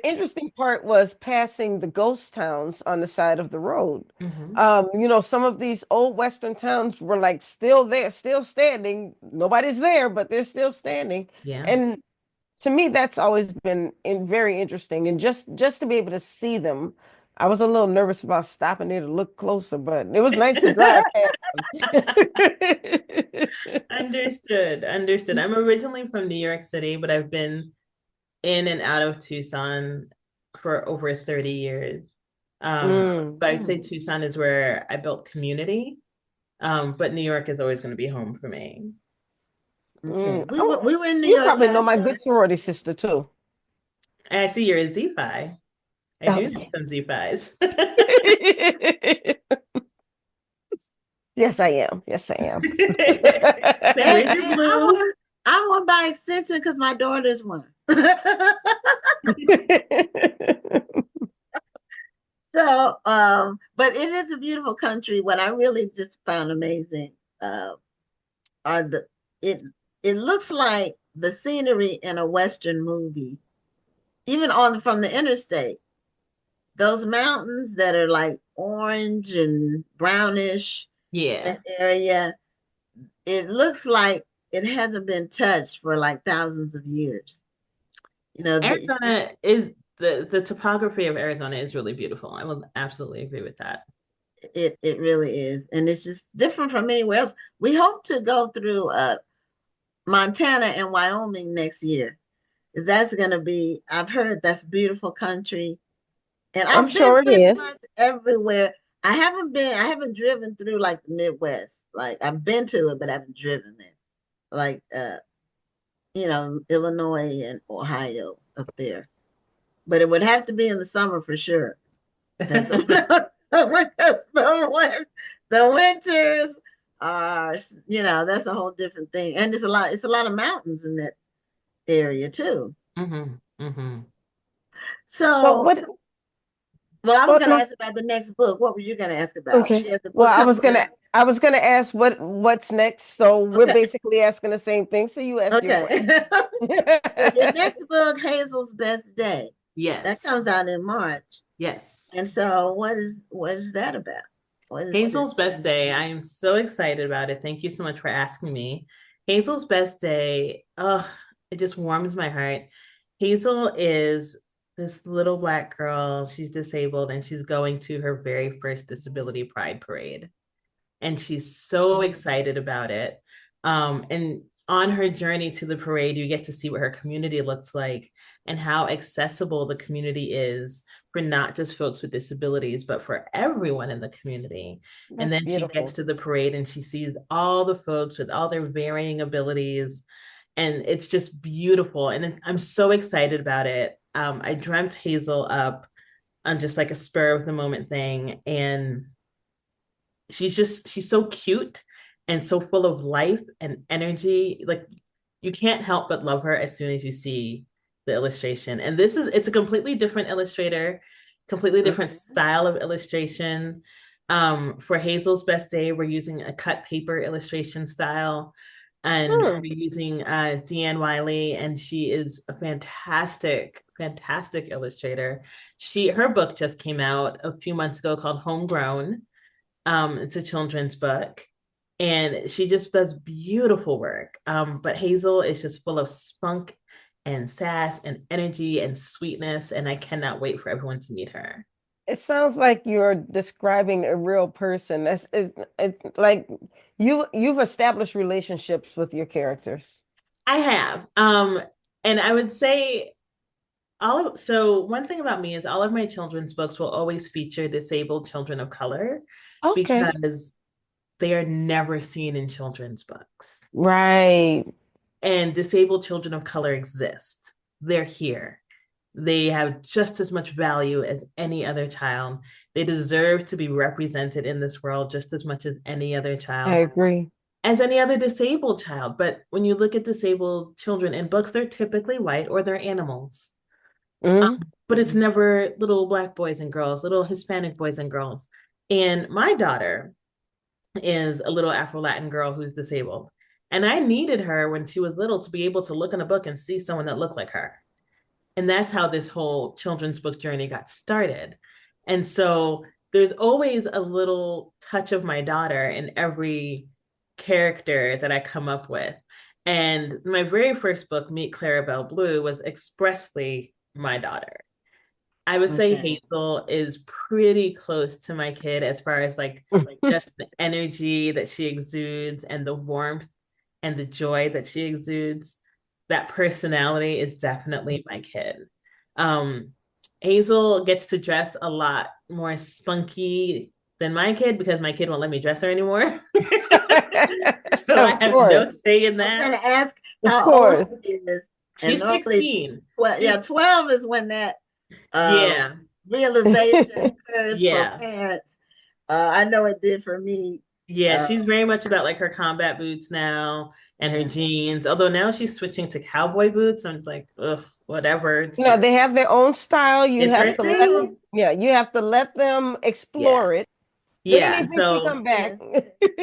interesting part was passing the ghost towns on the side of the road. Mhm. Some of these old Western towns were like still there, still standing. Nobody's there, but they're still standing. Yeah. And to me, that's always been very interesting. And just to be able to see them, I was a little nervous about stopping there to look closer, but it was nice to drive past them. Understood. I'm originally from New York City, but I've been in and out of Tucson for over 30 years. But I'd say Tucson is where I built community. But New York is always going to be home for me. Okay. Oh, We were in New you York probably know last my time. good sorority sister too. And I see you're a Z-Fi. I Oh, do know some Z-Fis. Yes, I am. Yes, I am. Where's your blue? I won by extension because my daughter's one. So, but it is a beautiful country. What I really just found amazing are it looks like the scenery in a Western movie, even from the interstate. Those mountains that are like orange and brownish, Yeah. that area, it looks like it hasn't been touched for like thousands of years. Arizona is the topography of Arizona is really beautiful. I will absolutely agree with that. It really is, and it's just different from anywhere else. We hope to go through Montana and Wyoming next year. That's going to be, I've heard that's beautiful country, and I'm I've sure it been pretty is. much everywhere. I haven't driven through like the Midwest. Like I've been to it, but I haven't driven there. Like Illinois and Ohio up there. But it would have to be in the summer for sure. Because the winters that's a whole different thing. And it's a lot of mountains in that area too. Mm-hmm. Mm-hmm. So So, what? well, I was Oh, going to no. ask about the next book. What were you going to ask about? Okay. She has the Well, book coming out. I was gonna ask what's next. So we're Okay. basically asking the same thing. So you ask your Okay. question. Well, your next book, Hazel's Best Day, that Yes. comes out in March. Yes. And so what is that about? What is this? Hazel's Best Day. I am so excited about it. Thank you so much for asking me. Hazel's Best Day, oh, it just warms my heart. Hazel is this little Black girl. She's disabled and she's going to her very first Disability Pride Parade. And she's so excited about it. And on her journey to the parade, you get to see what her community looks like and how accessible the community is for not just folks with disabilities, but for everyone in the community. And That's then she gets beautiful. to the parade and she sees all the folks with all their varying abilities. And it's just beautiful. And I'm so excited about it. I dreamt Hazel up on just like a spur of the moment thing. And she's so cute and so full of life and energy. Like you can't help but love her as soon as you see the illustration. And it's a completely different illustrator, completely different style of illustration. For Hazel's Best Day, we're using a cut paper illustration style. And we're using Deanne Wiley, and she is a fantastic, fantastic illustrator. Her book just came out a few months ago called Homegrown. It's a children's book, and she just does beautiful work. But Hazel is just full of spunk and sass and energy and sweetness, and I cannot wait for everyone to meet her. It sounds like you're describing a real person. It's like you've established relationships with your characters. I have, and I would say so one thing about me is all of my children's books will always feature disabled children of color Okay. because they are never seen in children's books. Right. And disabled children of color exist. They're here. They have just as much value as any other child. They deserve to be represented in this world just as much as any other I child, agree. as any other disabled child. But when you look at disabled children in books, they're typically white or they're animals. Hmm. But it's never little Black boys and girls, little Hispanic boys and girls. And my daughter is a little Afro-Latin girl who's disabled. And I needed her when she was little to be able to look in a book and see someone that looked like her. And that's how this whole children's book journey got started. And so there's always a little touch of my daughter in every character that I come up with. And my very first book, Meet Clarabelle Blue, was expressly my daughter. I would say Okay. Hazel is pretty close to my kid as far as like just the energy that she exudes and the warmth and the joy that she exudes. That personality is definitely my kid. Um, Hazel gets to dress a lot more spunky than my kid because my kid won't let me dress her anymore. So I Of have course. no say in I was that. going to ask Of how course. old she is. And She's normally, 16. 12 is when that Yeah. realization occurs for Yeah. parents. I know it did for me. Yeah, Uh, she's very much about like her combat boots now and her yeah. jeans. Although now she's switching to cowboy boots. I'm just like, ugh, whatever. It's You know, they have their own style. You it's have her They to let, do. thing. yeah, you have to let them Yeah. explore it. Then Yeah. eventually So come back.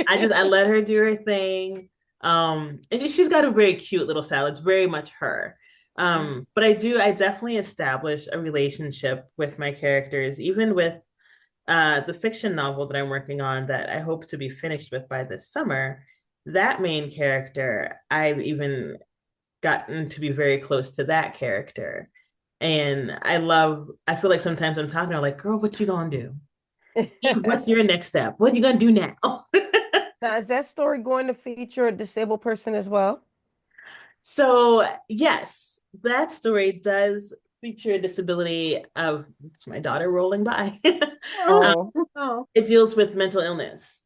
I let her do her thing. And she's got a very cute little style. It's very much her. But I definitely establish a relationship with my characters, even with the fiction novel that I'm working on that I hope to be finished with by this summer. That main character, I've even gotten to be very close to that character. And I feel like sometimes I'm talking to her like, girl, what you gonna do? What's your next step? What are you gonna do now? Now, is that story going to feature a disabled person as well? So yes, that story does feature a disability of it's my daughter rolling by. Oh, Oh, It deals with mental illness.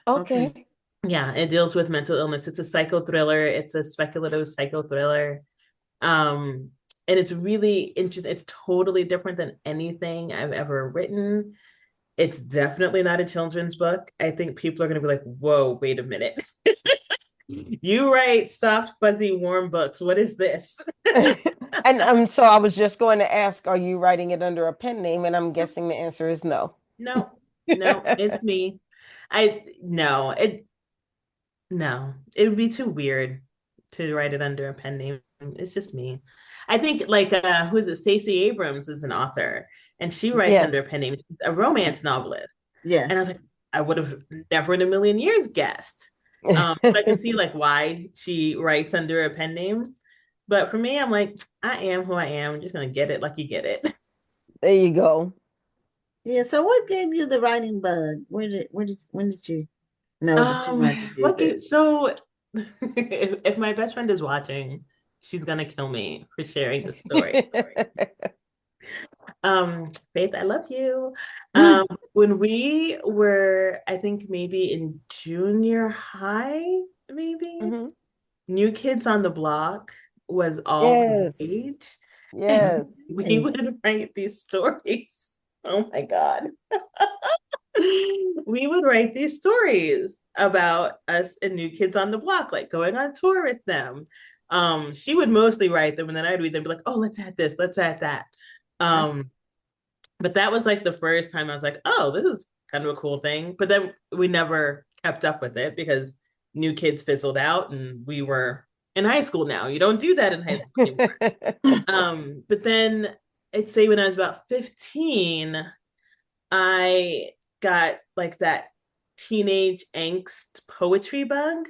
okay. okay. Yeah, it deals with mental illness. It's a psycho thriller. It's a speculative psycho thriller. Um, and it's really interesting. It's totally different than anything I've ever written. It's definitely not a children's book. I think people are going to be like, whoa, wait a minute. You write soft, fuzzy, warm books. What is this? And so I was just going to ask, are you writing it under a pen name? And I'm guessing the answer is no. No, no, it's me. I no, it would be too weird to write it under a pen name. It's just me. I think like who is it? Stacey Abrams is an author and she writes under a Yes. pen name. She's a romance novelist. Yes. And I was like, I would have never in a million years guessed. So I can see like why she writes under a pen name. But for me, I'm like, I am who I am. I'm just gonna get it like you get it. There you go. Yeah. So what gave you the writing bug? When did you know that you wanted to do What this? so if my best friend is watching, she's gonna kill me for sharing the story. Faith, I love you. When we were, I think maybe in junior high, maybe Mhm. New Kids on the Block was all the Yes. rage. And Yes. we would write these stories. Oh my God. We would write these stories about us and New Kids on the Block, like going on tour with them. She would mostly write them, and then I'd read them, be like, "Oh, let's add this, let's add that." Um, but that was like the first time I was like, "Oh, this is kind of a cool thing." But then we never kept up with it because New Kids fizzled out, and we were in high school now. You don't do that in high school anymore. But then I'd say when I was about 15, I got like that teenage angst poetry bug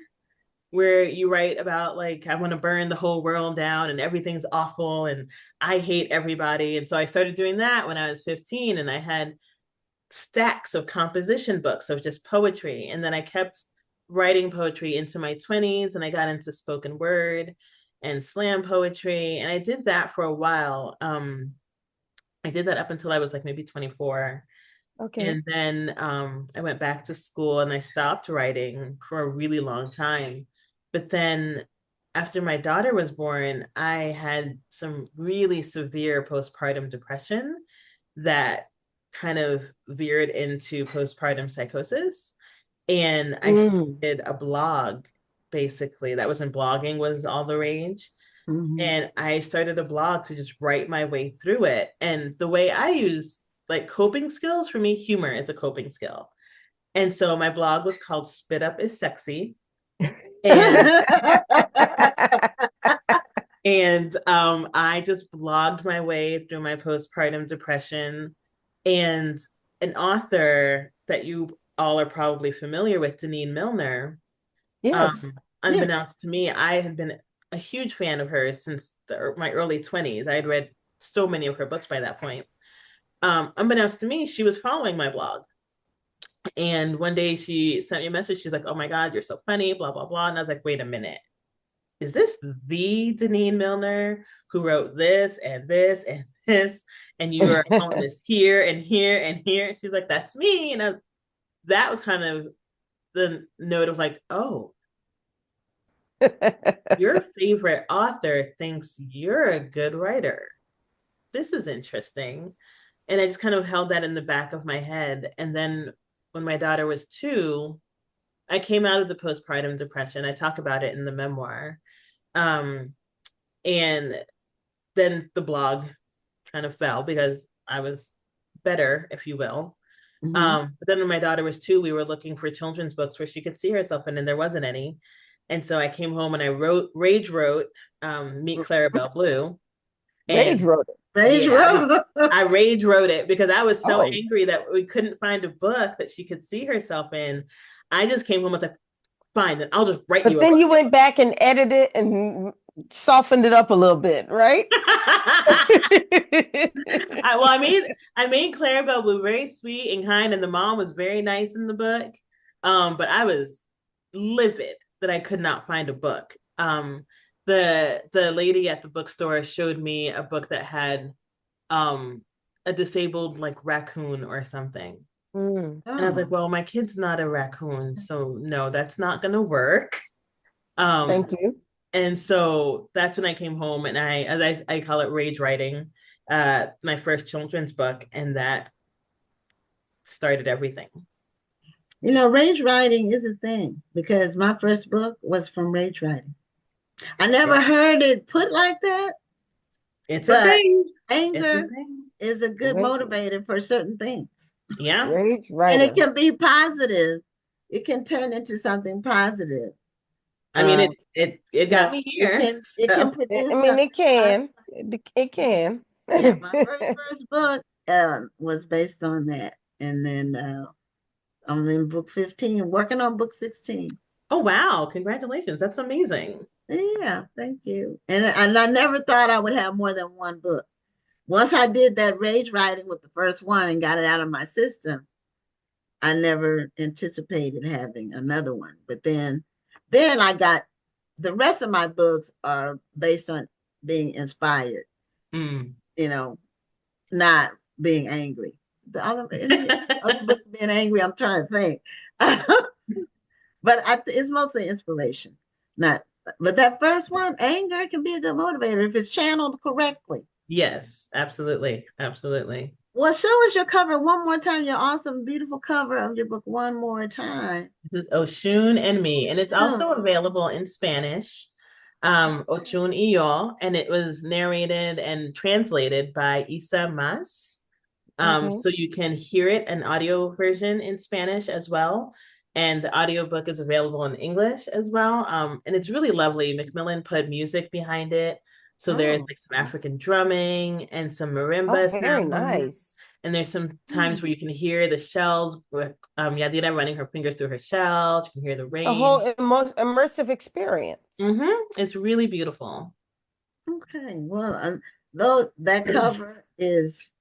where you write about like I want to burn the whole world down and everything's awful and I hate everybody. And so I started doing that when I was 15 and I had stacks of composition books of just poetry. And then I kept writing poetry into my 20s and I got into spoken word and slam poetry. And I did that for a while. I did that up until I was like maybe 24. Okay. And then I went back to school and I stopped writing for a really long time. But then after my daughter was born, I had some really severe postpartum depression that kind of veered into postpartum psychosis. And I Mm. started a blog basically. That was when blogging was all the rage. Mhm. And I started a blog to just write my way through it. And the way I use like coping skills, for me, humor is a coping skill. And so my blog was called Spit Up is Sexy. And I just blogged my way through my postpartum depression. And an author that you all are probably familiar with, Deneen Milner, Yes. Yeah. unbeknownst to me, I had been a huge fan of hers since my early 20s. I had read so many of her books by that point. Unbeknownst to me, she was following my blog. And one day she sent me a message. She's like, "Oh my God, you're so funny, blah, blah, blah." And I was like, wait a minute. Is this the Deneen Milner who wrote this and this and this? And you are a columnist here and here and here. She's like, that's me. And that was kind of the note of like, oh, your favorite author thinks you're a good writer. This is interesting. And I just kind of held that in the back of my head. And then when my daughter was 2, I came out of the postpartum depression. I talk about it in the memoir. Um, and then the blog kind of fell because I was better, if you will. But then when my daughter was 2, we were looking for children's books where she could see herself in, and there wasn't any. And so I came home and I rage wrote Meet Clarabelle Blue. Rage And wrote it. Rage yeah, Road. I rage wrote it because I was so Oh, angry that we couldn't find a book that she could see herself in. I just came home and was like, fine, then I'll just write but you a then book. you went back and edited it and softened it up a little bit, right? I made Clarabelle Blue very sweet and kind, and the mom was very nice in the book. But I was livid that I could not find a book. The lady at the bookstore showed me a book that had a disabled like raccoon or something. Mm, And I was like, Oh. well, my kid's not a raccoon, so no, that's not gonna work. Um, thank you. and so that's when I came home and as I call it rage writing, my first children's book, and that started everything. You know, rage writing is a thing because my first book was from rage writing. I never heard it put like that, It's a but thing. anger is a good motivator for certain things. Yeah. Rage And writer. it can be positive. It can turn into something positive. I mean, it got me here. It can produce. I mean, it can. It can. Yeah, my first book was based on that, and then I'm in book 15, working on book 16. Oh wow! Congratulations, that's amazing. Yeah, thank you. And I never thought I would have more than one book. Once I did that rage writing with the first one and got it out of my system, I never anticipated having another one. But then I got the rest of my books are based on being inspired. You know, not being angry. The other books being angry, I'm trying to think. But it's mostly inspiration. But that first one, anger can be a good motivator if it's channeled correctly. Yes, absolutely. Absolutely. Well, show us your cover one more time, your awesome, beautiful cover of your book one more time. This is Oshun and Me, and it's also available in Spanish, Ochun y Yo, and it was narrated and translated by Isa Mas. So you can hear it, an audio version in Spanish as well. And the audiobook is available in English as well. And it's really lovely. Macmillan put music behind it. So there's like some African drumming and some marimba sound. Very nice. And there's some times where you can hear the shells with Yadira running her fingers through her shell. You can hear the rain. A whole immersive experience. It's really beautiful. Okay. Well, though that cover is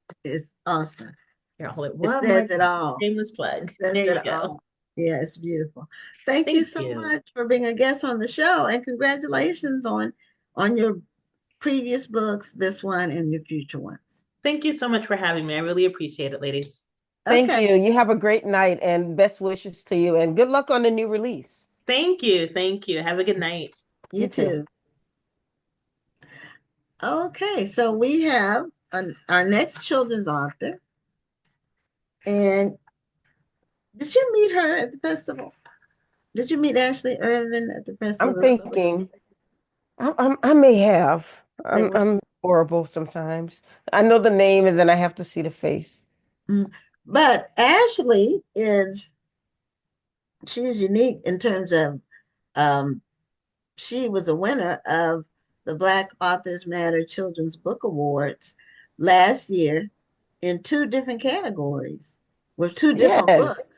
awesome. Here, I'll hold it. It says it all. Shameless plug. There you go. All. Yeah, it's beautiful. Thank you so much for being a guest on the show, and congratulations on your previous books, this one, and your future ones. Thank you so much for having me. I really appreciate it, ladies. Thank you. You have a great night, and best wishes to you, and good luck on the new release. Thank you. Thank you. Have a good night. You too. Okay, so we have our next children's author. And did you meet her at the festival? Did you meet Ashley Irvin at the festival? I'm thinking. I may have. I'm horrible sometimes. I know the name and then I have to see the face. But Ashley she's unique in terms of she was a winner of the Black Authors Matter Children's Book Awards last year in 2 different categories with 2 different books.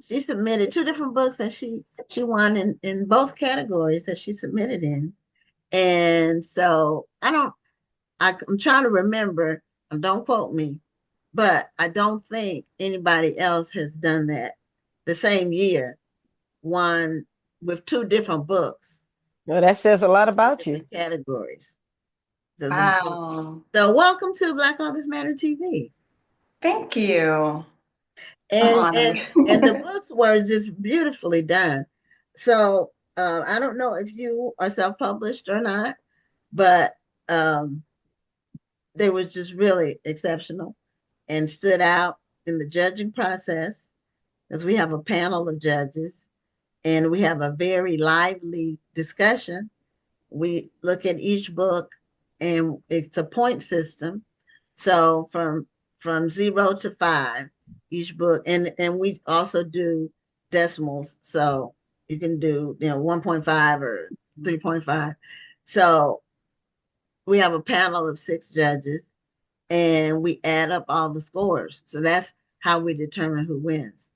She submitted 2 different books and she won in both categories that she submitted in. And so I'm trying to remember, don't quote me, but I don't think anybody else has done that the same year, won with 2 different books. Well, that says a lot about you. Categories. So, wow. So welcome to Black Authors Matter TV. Thank you. And the books were just beautifully done. So I don't know if you are self-published or not, but they were just really exceptional and stood out in the judging process, because we have a panel of judges and we have a very lively discussion. We look at each book and it's a point system. So from 0 to 5, each book, and we also do decimals. So you can do 1.5 or 3.5. So we have a panel of 6 judges and we add up all the scores. So that's how we determine who wins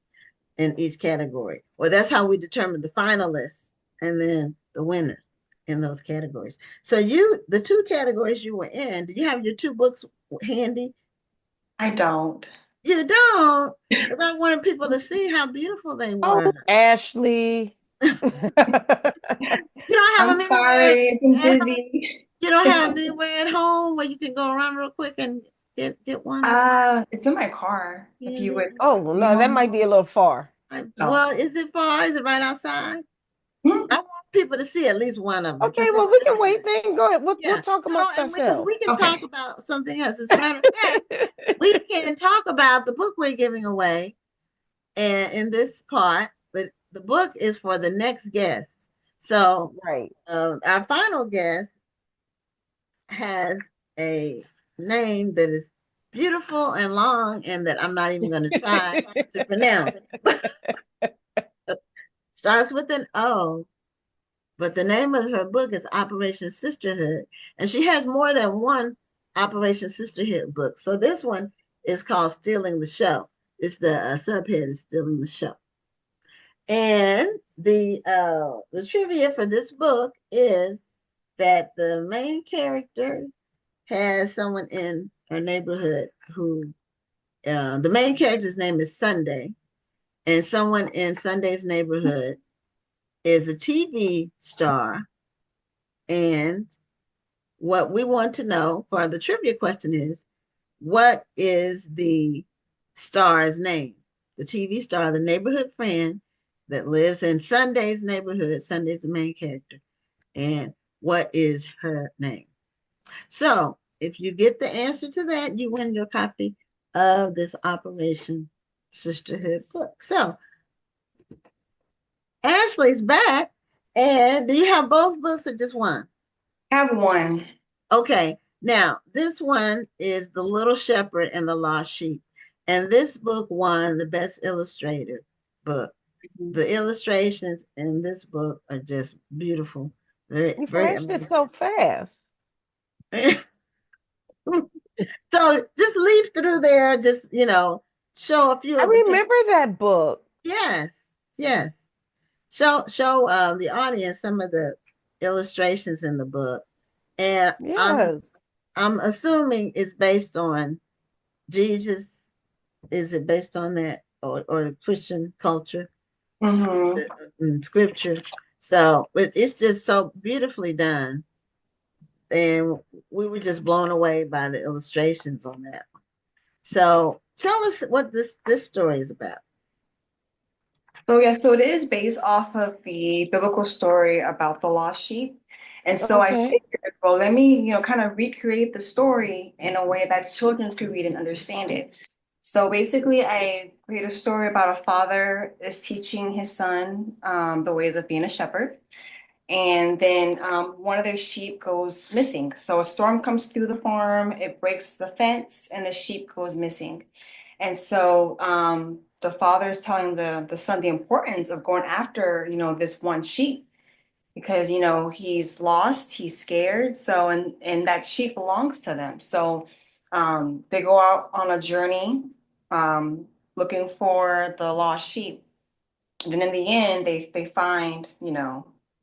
in each category. Well, that's how we determine the finalists and then the winners in those categories. So the 2 categories you were in, do you have your 2 books handy? I don't. You don't? Because I wanted people to see how beautiful they were. Oh, Ashley. You don't have them sorry, I'm busy. You don't have anywhere at home where you can go around real quick and get one? It's in my car. If you would. Oh, no, that might be a little far. Well, is it far? Is it right outside? I want people to see at least one of them. Okay, well, we can wait then. Go ahead. We'll talk about ourselves. We can talk about something else. As a matter of fact, we can talk about the book we're giving away And in this part, but the book is for the next guest. So Right. our final guest has a name that is beautiful and long and that I'm not even going to try to pronounce. Starts with an O, but the name of her book is Operation Sisterhood. And she has more than one Operation Sisterhood book. So this one is called Stealing the Show. It's the subhead is Stealing the Show. And the trivia for this book is that the main character has someone in her neighborhood who the main character's name is Sunday, and someone in Sunday's neighborhood is a TV star. And what we want to know for the trivia question is, what is the star's name? The TV star, the neighborhood friend that lives in Sunday's neighborhood. Sunday's the main character. And what is her name? So if you get the answer to that, you win your copy of this Operation Sisterhood book. So Ashley's back. And do you have both books or just one? I have one. Okay. Now, this one is The Little Shepherd and the Lost Sheep. And this book won the Best Illustrator book. The illustrations in this book are just beautiful. Very, You very finished it amazing. so fast. So just leaf through there, just, show a few I of the remember that book. Yes, yes. Show the audience some of the illustrations in the book. And Yes. I'm assuming it's based on Jesus. Is it based on that or Christian culture, scripture? So it's just so beautifully done. And we were just blown away by the illustrations on that. So tell us what this story is about. So yeah, so it is based off of the biblical story about the lost sheep. And so I Okay. figured, well, let me, kind of recreate the story in a way that children could read and understand it. So basically, I create a story about a father is teaching his son the ways of being a shepherd. And then one of their sheep goes missing. So a storm comes through the farm, it breaks the fence, and the sheep goes missing. And so the father is telling the son the importance of going after, this one sheep because, he's lost, he's scared. So, and that sheep belongs to them. So they go out on a journey looking for the lost sheep. And then in the end, they find,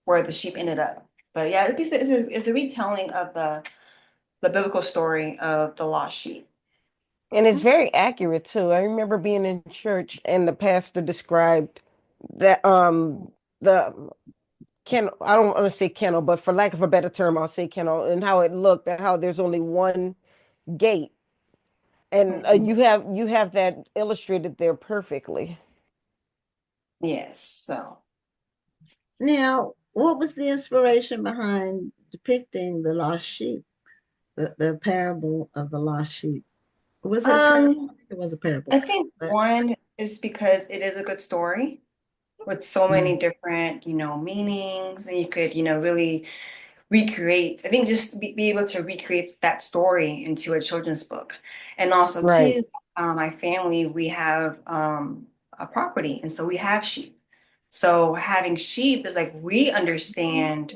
where the sheep ended up. But yeah, it's a retelling of the biblical story of the lost sheep. And it's very accurate too. I remember being in church and the pastor described that the kennel, I don't want to say kennel, but for lack of a better term, I'll say kennel, and how it looked and how there's only one gate. And you have that illustrated there perfectly. Yes. So Now, what was the inspiration behind depicting the lost sheep, the parable of the lost sheep? Was it a parable? I think it was a parable. I think one is because it is a good story with so many different, meanings, and you could, really recreate. I think just be able to recreate that story into a children's book. And also Right. too, my family, we have a property, and so we have sheep. So having sheep is like we understand,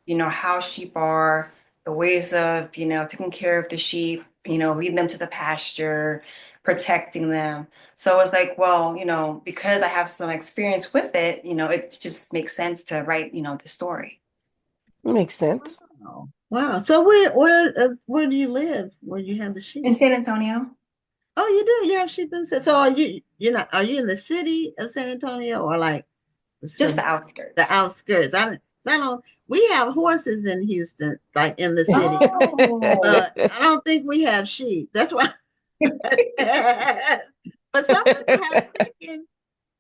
how sheep are, the ways of, taking care of the sheep, leading them to the pasture, protecting them. So it's like, well, because I have some experience with it, it just makes sense to write, the story. Makes sense. Wow. So where do you live? Where you have the sheep? In San Antonio. Oh, you do. You have sheep in. So are you in the city of San Antonio or like Just the outskirts. The outskirts. I don't. We have horses in Houston, like in the city, Oh. but I don't think we have sheep. That's why. But some people have chickens,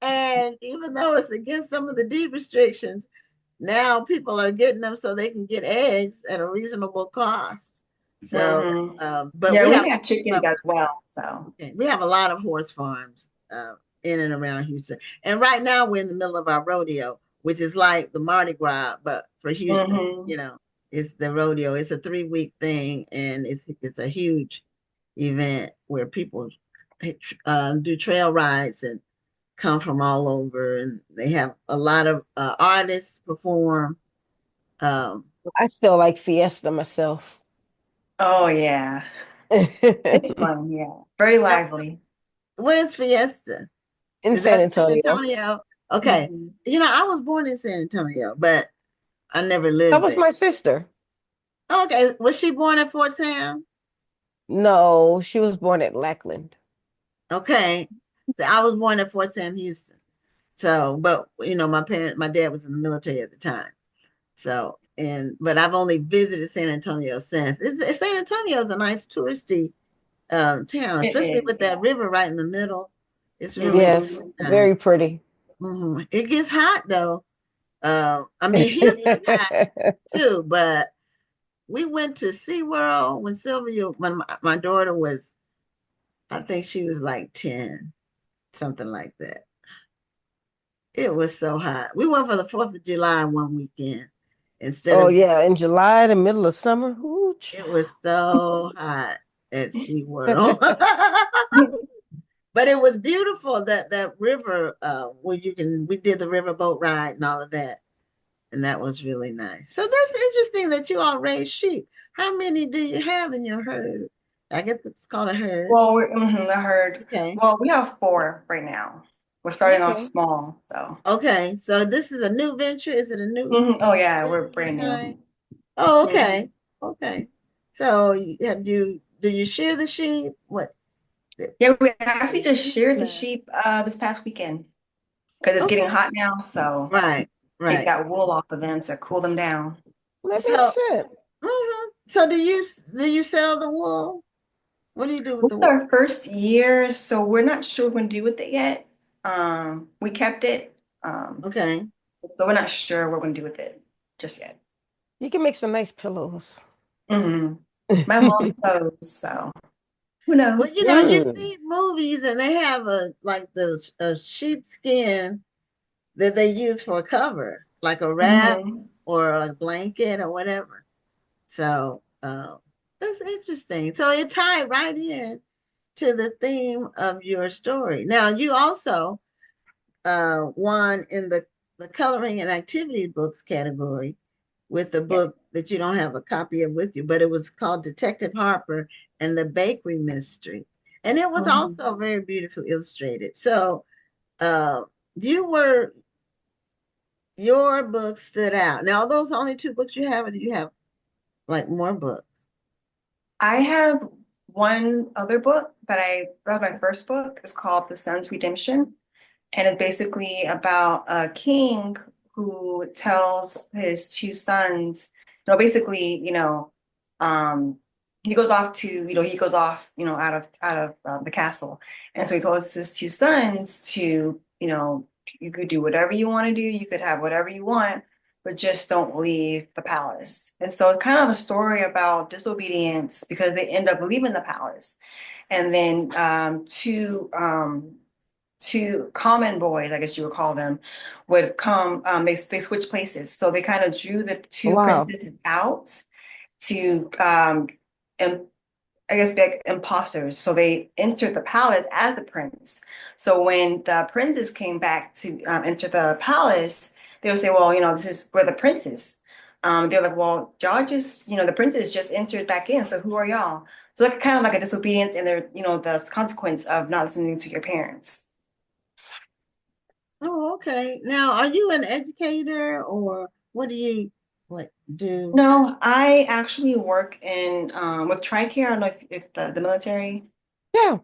and even though it's against some of the deed restrictions, now people are getting them so they can get eggs at a reasonable cost. So, but yeah, we we have chickens as well. So we have a lot of horse farms in and around Houston. And right now we're in the middle of our rodeo, which is like the Mardi Gras, but for Houston, Mhm. it's the rodeo. It's a 3-week thing, and it's a huge event where people do trail rides and come from all over, and they have a lot of artists perform. Um, I still like Fiesta myself. Oh yeah. It's fun, yeah. Very now, lively. where's Fiesta? In Is San that San Antonio. Antonio? Okay. Mhm. I was born in San Antonio, but I never That lived was there. my sister. Okay. Was she born at Fort Sam? No, she was born at Lackland. Okay. So I was born at Fort Sam, Houston. So, but my dad was in the military at the time. So, but I've only visited San Antonio since. San Antonio is a nice touristy town, It especially is, with that yeah. river right in the middle. It's really, Yes, Mhm. really nice. very pretty. It gets hot though. I mean, Houston's hot too, but we went to SeaWorld when Sylvia, when my daughter was, I think she was like 10, something like that. It was so hot. We went for the 4th of July one weekend instead Oh of, yeah, in July, the middle of summer. Ooh, it was so hot at SeaWorld. But it was beautiful that river where we did the riverboat ride and all of that. And that was really nice. So that's interesting that you all raise sheep. How many do you have in your herd? I guess it's called a herd. Well, I heard. Okay. Well, we have 4 right now. We're starting off okay. small, so. Okay. So this is a new venture. Is it a new Oh yeah, we're business you're brand trying? new. Oh, Mhm. okay. Okay. So do you shear the sheep? What? Yeah, we actually just sheared the sheep this past weekend because it's getting Okay. hot now, so Right. take Right. that wool off of them to cool them down. That makes So, sense. so do you sell the wool? What do you do with This the is wool? our first year, so we're not sure what we're gonna do with it yet. We kept it, Okay. so we're not sure what we're gonna do with it just yet. You can make some nice pillows. hmm My mom sews, so who Well, knows? you Mm. see movies and they have a sheep skin that they use for a cover, like a wrap hmm or a blanket or whatever. So that's interesting. So it tied right in to the theme of your story. Now you also won in the coloring and activity books category with the Yeah. book that you don't have a copy of with you, but it was called Detective Harper and the Bakery Mystery. And it was Mhm. also very beautifully illustrated. So uh, you were, your book stood out. Now, are those only 2 books you have, or do you have like more books? I have one other book that was my first book. It's called The Sun's Redemption. And it's basically about a king who tells his 2 sons, basically, um, he goes off, out of the castle. And so he tells his 2 sons to, you could do whatever you want to do, you could have whatever you want, but just don't leave the palace. And so it's kind of a story about disobedience because they end up leaving the palace. And then two common boys, I guess you would call them, would come. They switch places, so they kind of drew the two Wow. princes out to, and I guess, be like imposters. So they entered the palace as the prince. So when the princes came back to enter the palace, they would say, "Well, this is where the princes." They're like, "Well, y'all just, the princes just entered back in. So who are y'all?" So like kind of like a disobedience and their, the consequence of not listening to your parents. Oh, okay. Now, are you an educator or what do you like do? No, I actually work in with TRICARE. I don't know if the military. Yeah.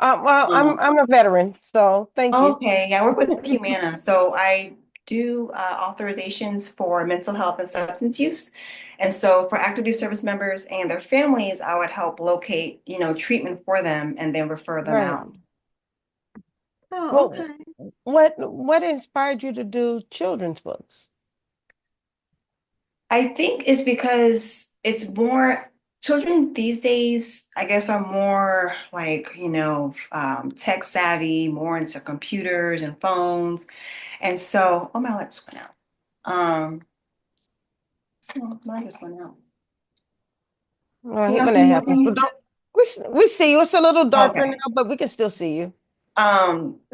Well, Um, I'm a veteran, so thank you. okay, yeah, I work with Humana. So I do authorizations for mental health and substance use. And so for active duty service members and their families, I would help locate, treatment for them and then refer them Right. out. Oh, Well, okay. what inspired you to do children's books? I think it's because it's more Children these days, I guess, are more like, tech savvy, more into computers and phones. And so, oh, my lights went out. Oh, mine just went out. Well, I Can hate y'all when see that me happens. okay? But don't we see you? It's a little darker now, Okay. but we can still see you.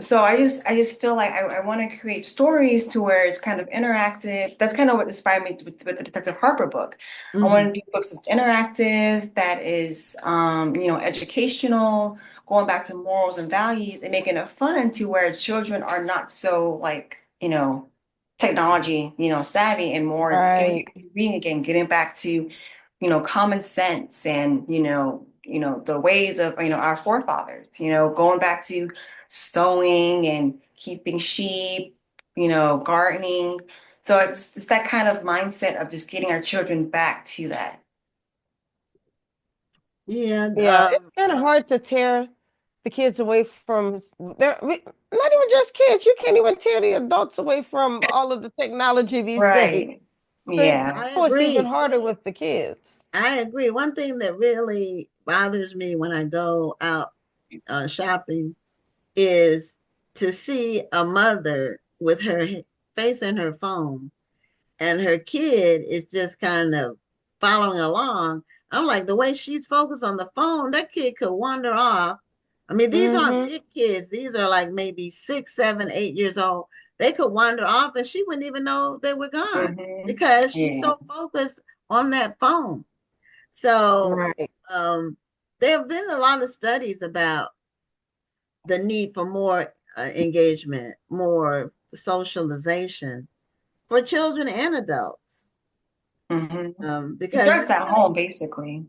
So I just feel like I want to create stories to where it's kind of interactive. That's kind of what inspired me with the Detective Harper book. I Mhm. want to do books that's interactive, that is educational, going back to morals and values and making it fun to where children are not so like, technology, savvy and more Right. reading again, getting back to, common sense and, the ways of, our forefathers, going back to sewing and keeping sheep, gardening. So it's that kind of mindset of just getting our children back to that. Yeah. Yeah, it's kind of hard to tear the kids away from not even just kids. You can't even tear the adults away from all of the technology these days. Right. So Yeah. I it's even agree. harder with the kids. I agree. One thing that really bothers me when I go out shopping is to see a mother with her face in her phone and her kid is just kind of following along. I'm like, the way she's focused on the phone, that kid could wander off. I mean, these aren't Mm-hmm. big kids. These are like maybe 6, 7, 8 years old. They could wander off and she wouldn't even know they were gone Hmm. because she's Yeah. so focused on that phone. So Right. um, there have been a lot of studies about the need for more engagement, more socialization for children and adults. Hmm. It Because starts at home, basically.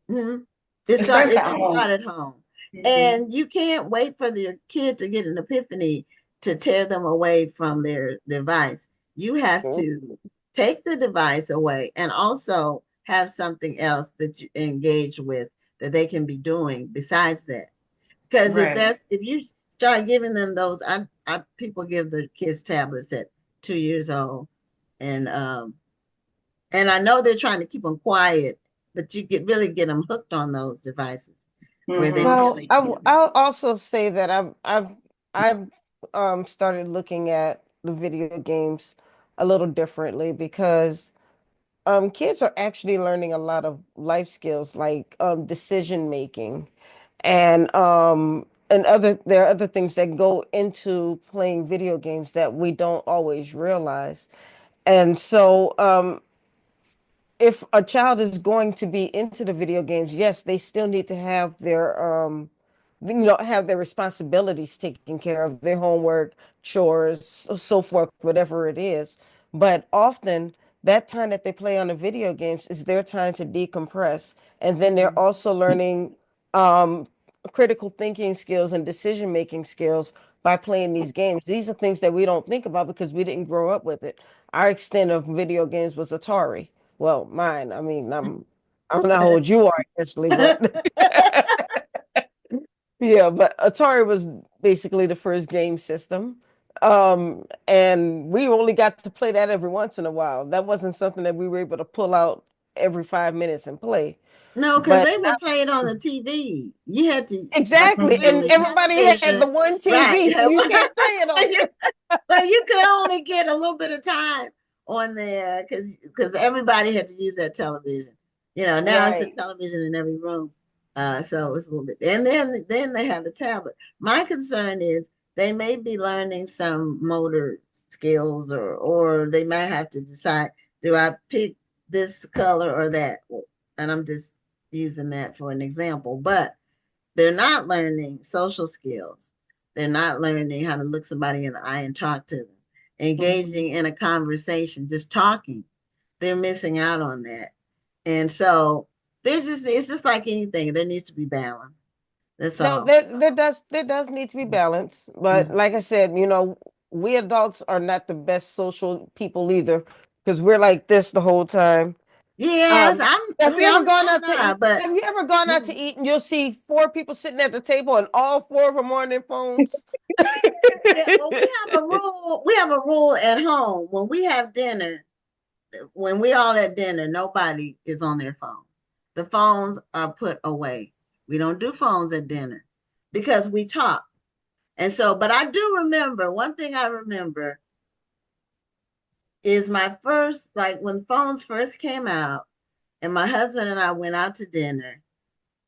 mhm, It starts it at does home. start at home. Hmm. And you can't wait for the kid to get an epiphany to tear them away from their device. You have to take the device away and also have something else that you engage with that they can be doing besides that. Because Right. if you start giving them those, people give their kids tablets at 2 years old, and I know they're trying to keep them quiet, but you really get them hooked on those devices where they Hmm. Well, really I'll also say that I've started looking at the video games a little differently because kids are actually learning a lot of life skills like decision making and other there are other things that go into playing video games that we don't always realize. And so if a child is going to be into the video games, yes, they still need to have their have their responsibilities taken care of, their homework, chores, so forth, whatever it is. But often that time that they play on the video games is their time to decompress. And then they're also learning um, critical thinking skills and decision making skills by playing these games. These are things that we don't think about because we didn't grow up with it. Our extent of video games was Atari. Well, mine. I mean, I don't know how old you are actually, but yeah, but Atari was basically the first game system. And we only got to play that every once in a while. That wasn't something that we were able to pull out every 5 minutes and play. no, because But they were played on the TV. You had to exactly, bring and the everybody had television, the one right? TV, so you can't play it on. So you could only get a little bit of time on there because everybody had to use that television. Now it's a Right. television in every room. So it's a little bit, and then they have the tablet. My concern is they may be learning some motor skills, or they might have to decide, do I pick this color or that? And I'm just using that for an example, but they're not learning social skills. They're not learning how to look somebody in the eye and talk to them, engaging in a conversation, just talking. They're missing out on that. And so it's just like anything, there needs to be balance. That's No, all. there does need to be balance, but Mhm. like I said, we adults are not the best social people either because we're like this the whole time. Yes, Um, have you ever gone I'm out to not, eat? but Have you ever gone out to mhm. eat and you'll see four people sitting at the table and all four of them are on their phones? Yeah, well, we have a rule. We have a rule at home when we have dinner. When we're all at dinner, nobody is on their phone. the phones are put away. We don't do phones at dinner because we talk. And so, but I do remember, one thing I remember is my first, like when phones first came out, and my husband and I went out to dinner,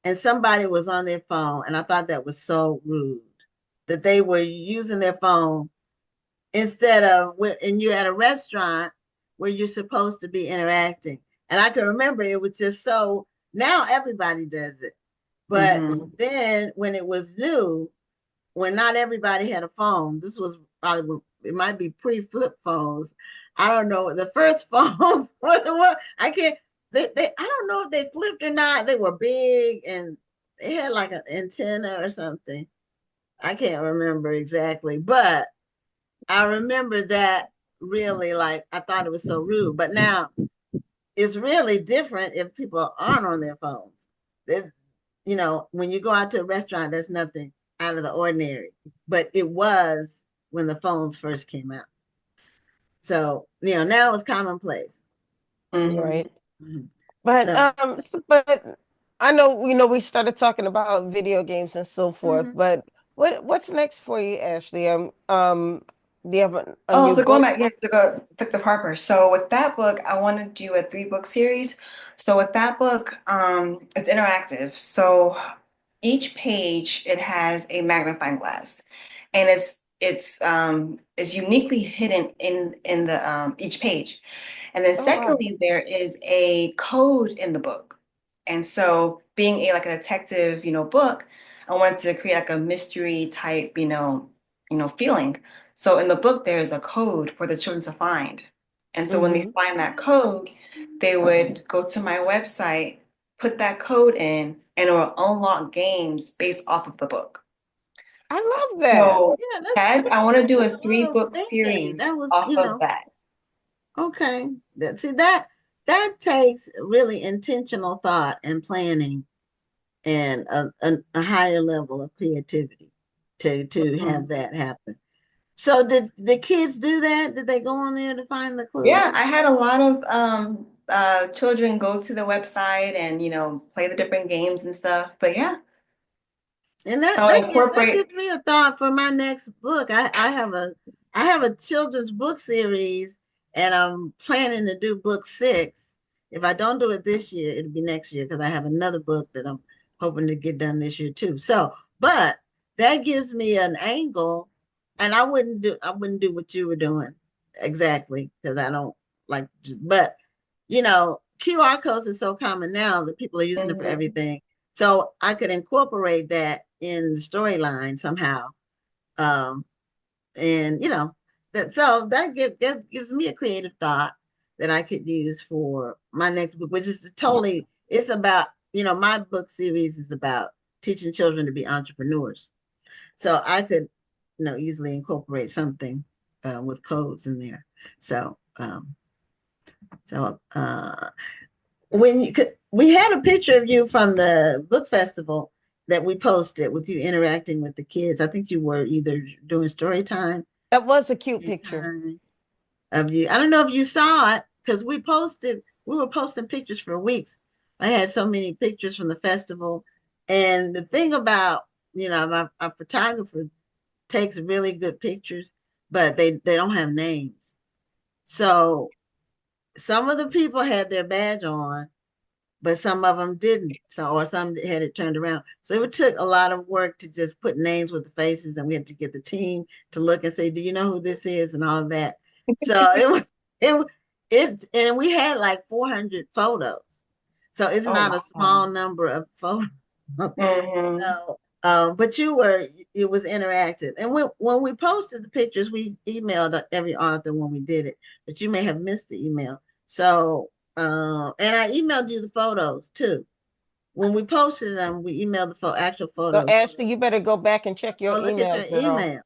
and somebody was on their phone, and I thought that was so rude that they were using their phone instead of, and you're at a restaurant where you're supposed to be interacting. And I can remember it was just so, now everybody does it. But then when it was new, when not everybody had a phone, this was probably, it might be pre-flip phones. I don't know. The first phones, I can't, I don't know if they flipped or not. They were big and they had like an antenna or something. I can't remember exactly, but I remember that really, like, I thought it was so rude. But now it's really different if people aren't on their phones. There's, you know, when you go out to a restaurant, there's nothing out of the ordinary. But it was when the phones first came out. So, you know, now it's commonplace. Right. Mhm. But So, but I know, we started talking about video games and so forth, mhm. but what's next for you, Ashley? Do you have a Oh, new so going book? back, yeah, to go Detective Harper. So with that book, I want to do a 3-book series. So with that book, it's interactive. So each page it has a magnifying glass, and it's uniquely hidden in the each page. And then Oh wow. secondly, there is a code in the book. And so being a like a detective, book, I wanted to create like a mystery type, feeling. So in the book, there is a code for the children to find. And so when they Mm-hmm. find that code, they would go to my website, put that code in, and it will unlock games based off of the book. I love that. So Yeah, I want to do that's a a lot of 3-book thinking. series That was, off of that. okay. That takes really intentional thought and planning and a higher level of creativity to have that happen. So did the kids do that? Did they go on there to find the Yeah, clues? I had a lot of children go to the website and play the different games and stuff. But yeah, And so that incorporate. gives me a thought for my next book. I have a children's book series, and I'm planning to do book 6. If I don't do it this year, it'll be next year because I have another book that I'm hoping to get done this year too. So, but that gives me an angle, and I wouldn't do what you were doing exactly because I don't like. But QR codes are so common now that people are using it for Mhm. everything. So I could incorporate that in the storyline somehow. Um, and that gives me a creative thought that I could use for my next book, which is totally, it's about, my book series is about teaching children to be entrepreneurs. So I could, easily incorporate something with codes in there. So, so when you could, we had a picture of you from the book festival that we posted with you interacting with the kids. I think you were either doing story time That was a cute picture. of you. I don't know if you saw it because we were posting pictures for weeks. I had so many pictures from the festival. And the thing about, my photographer takes really good pictures, but they don't have names. So some of the people had their badge on, but some of them didn't. So, or some had it turned around. So it took a lot of work to just put names with the faces, and we had to get the team to look and say, "Do you know who this is?" and all of that. So and we had like 400 photos. So it's Oh, not a wow. small number of photos. Mhm. So, but it was interactive. And when we posted the pictures, we emailed every author when we did it, but you may have missed the email. So, and I emailed you the photos too. When we posted them, we emailed the actual So photos. Ashley, you better go back and check your Go look at email, your girl. email.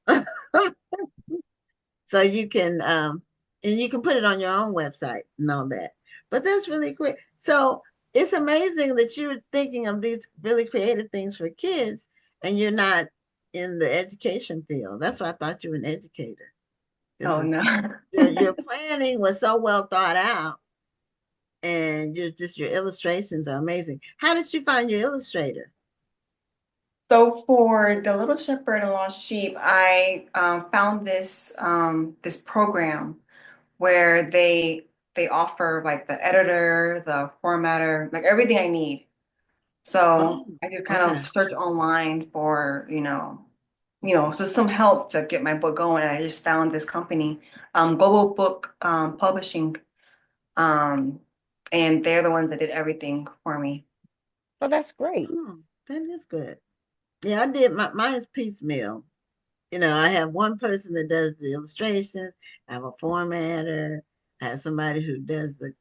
So you can, and you can put it on your own website and all that. But that's really quick. So it's amazing that you're thinking of these really creative things for kids and you're not in the education field. That's why I thought you were an educator. Oh Because no. your planning was so well thought out and your illustrations are amazing. How did you find your illustrator? So for The Little Shepherd and Lost Sheep, I found this program where they offer like the editor, the formatter, like everything I need. So Oh, I just kind okay. of search online for, so some help to get my book going. I just found this company, Global Book Publishing, um, and they're the ones that did everything for me. Oh, that's great. Oh, that is good. Yeah, I did mine's piecemeal. I have one person that does the illustrations, I have a formatter, I have somebody who does the,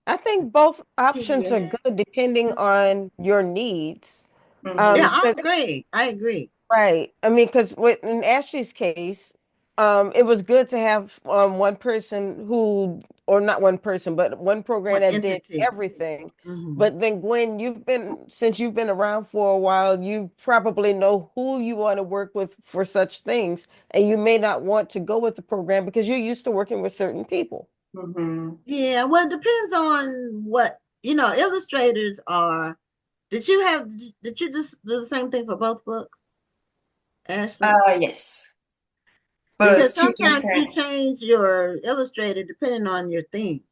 I think both options are PDF. good depending on your needs. Yeah, Mhm. I Because agree. I agree. right. I mean, because in Ashley's case, it was good to have one person who, or not one person, but one program One that did entity. everything. Hmm. But then Gwen, since you've been around for a while, you probably know who you want to work with for such things, and you may not want to go with the program because you're used to working with certain people. Mhm. Yeah, well, it depends on what, illustrators are. Did you just do the same thing for both books, Ashley? Yes, but it was Because two sometimes you different. change your illustrator depending on your theme.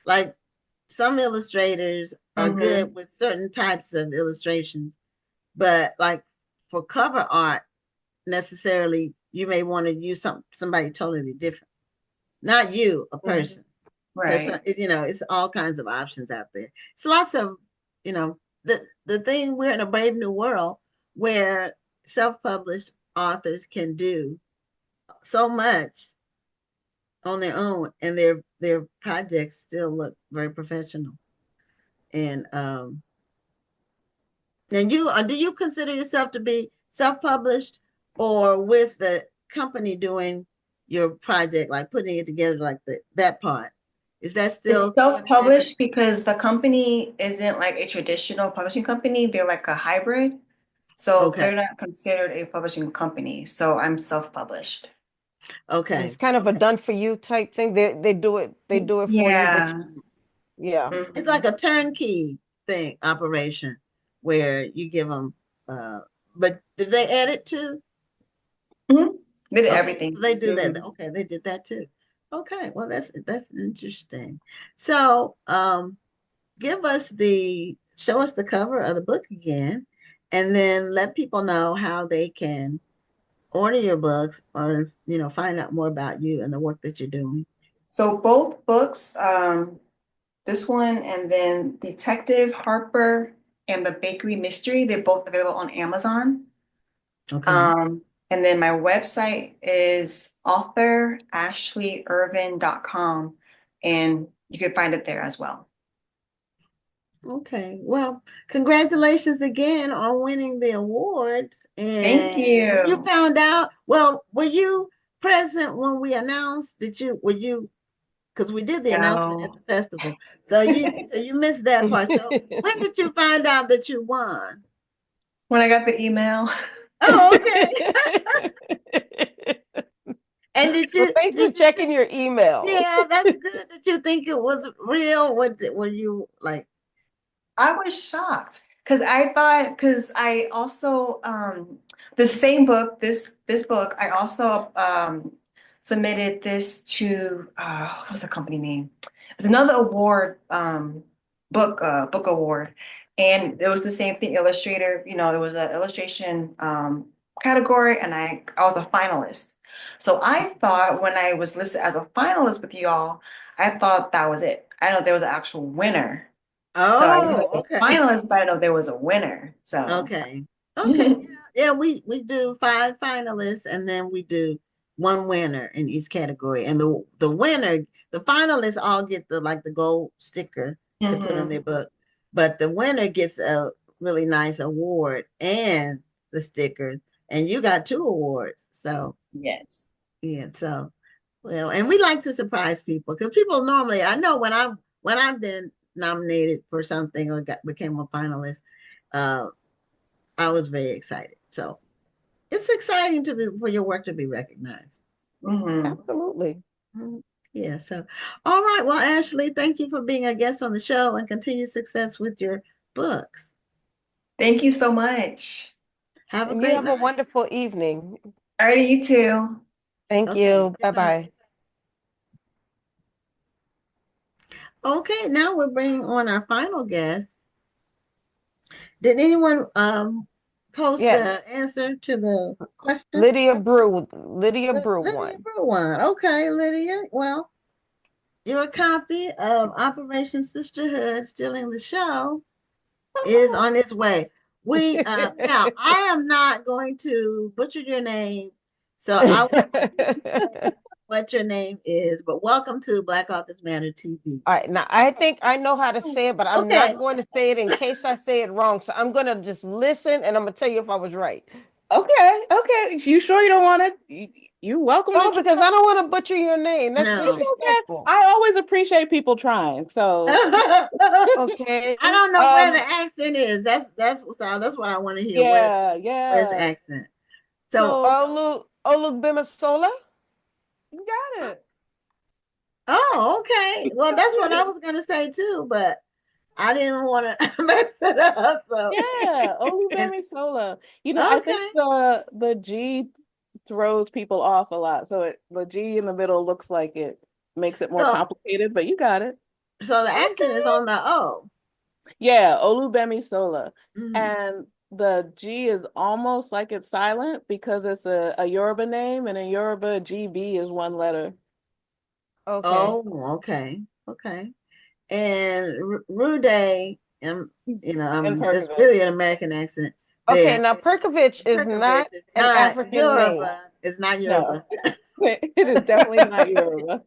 Like some illustrators are good Mhm. with certain types of illustrations, but like for cover art, necessarily you may want to use somebody totally different. Not you, a Mhm. person. Because Right. it's all kinds of options out there. It's lots of, the thing, we're in a brave new world where self-published authors can do so much on their own, and their projects still look very professional. And do you consider yourself to be self-published, or with the company doing your project, like putting it together, like that part? Is that It's still coincided? self-published because the company isn't like a traditional publishing company. They're like a hybrid. So Okay. they're not considered a publishing company. So I'm self-published. It's Okay. kind of a done for you type thing. They do it for you, but Yeah. yeah. It's like Mhm. a turnkey thing operation where you give them, but did they edit too? Mhm. Did Okay, so everything. they do that. Mhm. Okay, they did that too. Okay, well, that's interesting. So, show us the cover of the book again, and then let people know how they can order your books, or find out more about you and the work that you're doing. So both books, this one and then Detective Harper and the Bakery Mystery, they're both available on Amazon. Okay. Um, and then my website is authorashleyirvin.com, and you can find it there as well. Okay. Well, congratulations again on winning the awards. Thank And when you you. found out, well, were you present when we announced? Were you, because we did the announcement at No. the festival. So you missed that part. So when did you find out that you won? When I got the email. Oh, okay. And Well, thanks for did you checking your email. yeah, that's good. Did you think it was real? Were you like, I was shocked because I thought because I also the same book this book I also submitted this to what was the company name? It's another award book award, and it was the same thing, illustrator, it was an illustration category, and I was a finalist. So I thought when I was listed as a finalist with y'all, I thought that was it. I know there was an actual winner. So I knew it oh, was a okay. finalist, but I didn't know there was a winner. So Okay. Okay. Yeah. Yeah. We do 5 finalists, and then we do one winner in each category. And the finalists all get the gold sticker to put on Mhm. their book, but the winner gets a really nice award and the sticker. And you got 2 awards. So Yes. yeah. So well, and we like to surprise people, because people normally, I know when I've been nominated for something or became a finalist. Uh, I was very excited. So it's exciting for your work to be recognized. Hmm. Absolutely. Mhm. Yeah. Yeah. So, all right. Well, Ashley, thank you for being a guest on the show and continued success with your books. Thank you so much. Have a And you great have a night. wonderful evening. Alrighty, you too. Thank Okay. you. Good night. Bye-bye. Okay. Now we're bringing on our final guest. Did anyone post Yes, the answer to the question? Lydia Brew Lydia one. Brewan. Okay, Lydia. Well, your copy of Operation Sisterhood Stealing the Show is on its way. We now I am not going to butcher your name, so I will say what your name is, but welcome to Black Authors Matter TV. All right, now I think I know how to say it, but I'm Okay. not going to say it in case I say it wrong. So I'm going to just listen and I'm going to tell you if I was right. Okay. You sure you don't want to? You welcome No, to because I don't want to butcher your name. That's No. It's okay. disrespectful. I always appreciate people trying. So I Okay. don't know where the accent is. That's what I want to hear. Where's the yeah. accent? So, So Olugbemisola? you got it. oh, okay. Well, that's what I was gonna say too, but I didn't want to mess it up. So, Yeah, and, Olugbemisola. I think okay. the G throws people off a lot. So the G in the middle looks like it makes it more So, complicated, but you got it. so the accent is on the O. Yeah, Olugbemisola. Mhm. And the G is almost like it's silent because it's a Yoruba name, and in Yoruba, GB is one letter. Okay. Oh, okay, okay. And Ruday, And it's Perkovich. really an American accent Okay, there. now Perkovich is Perkovich not is an not African name. Yoruba. It's not No, Yoruba. it is definitely not Yoruba.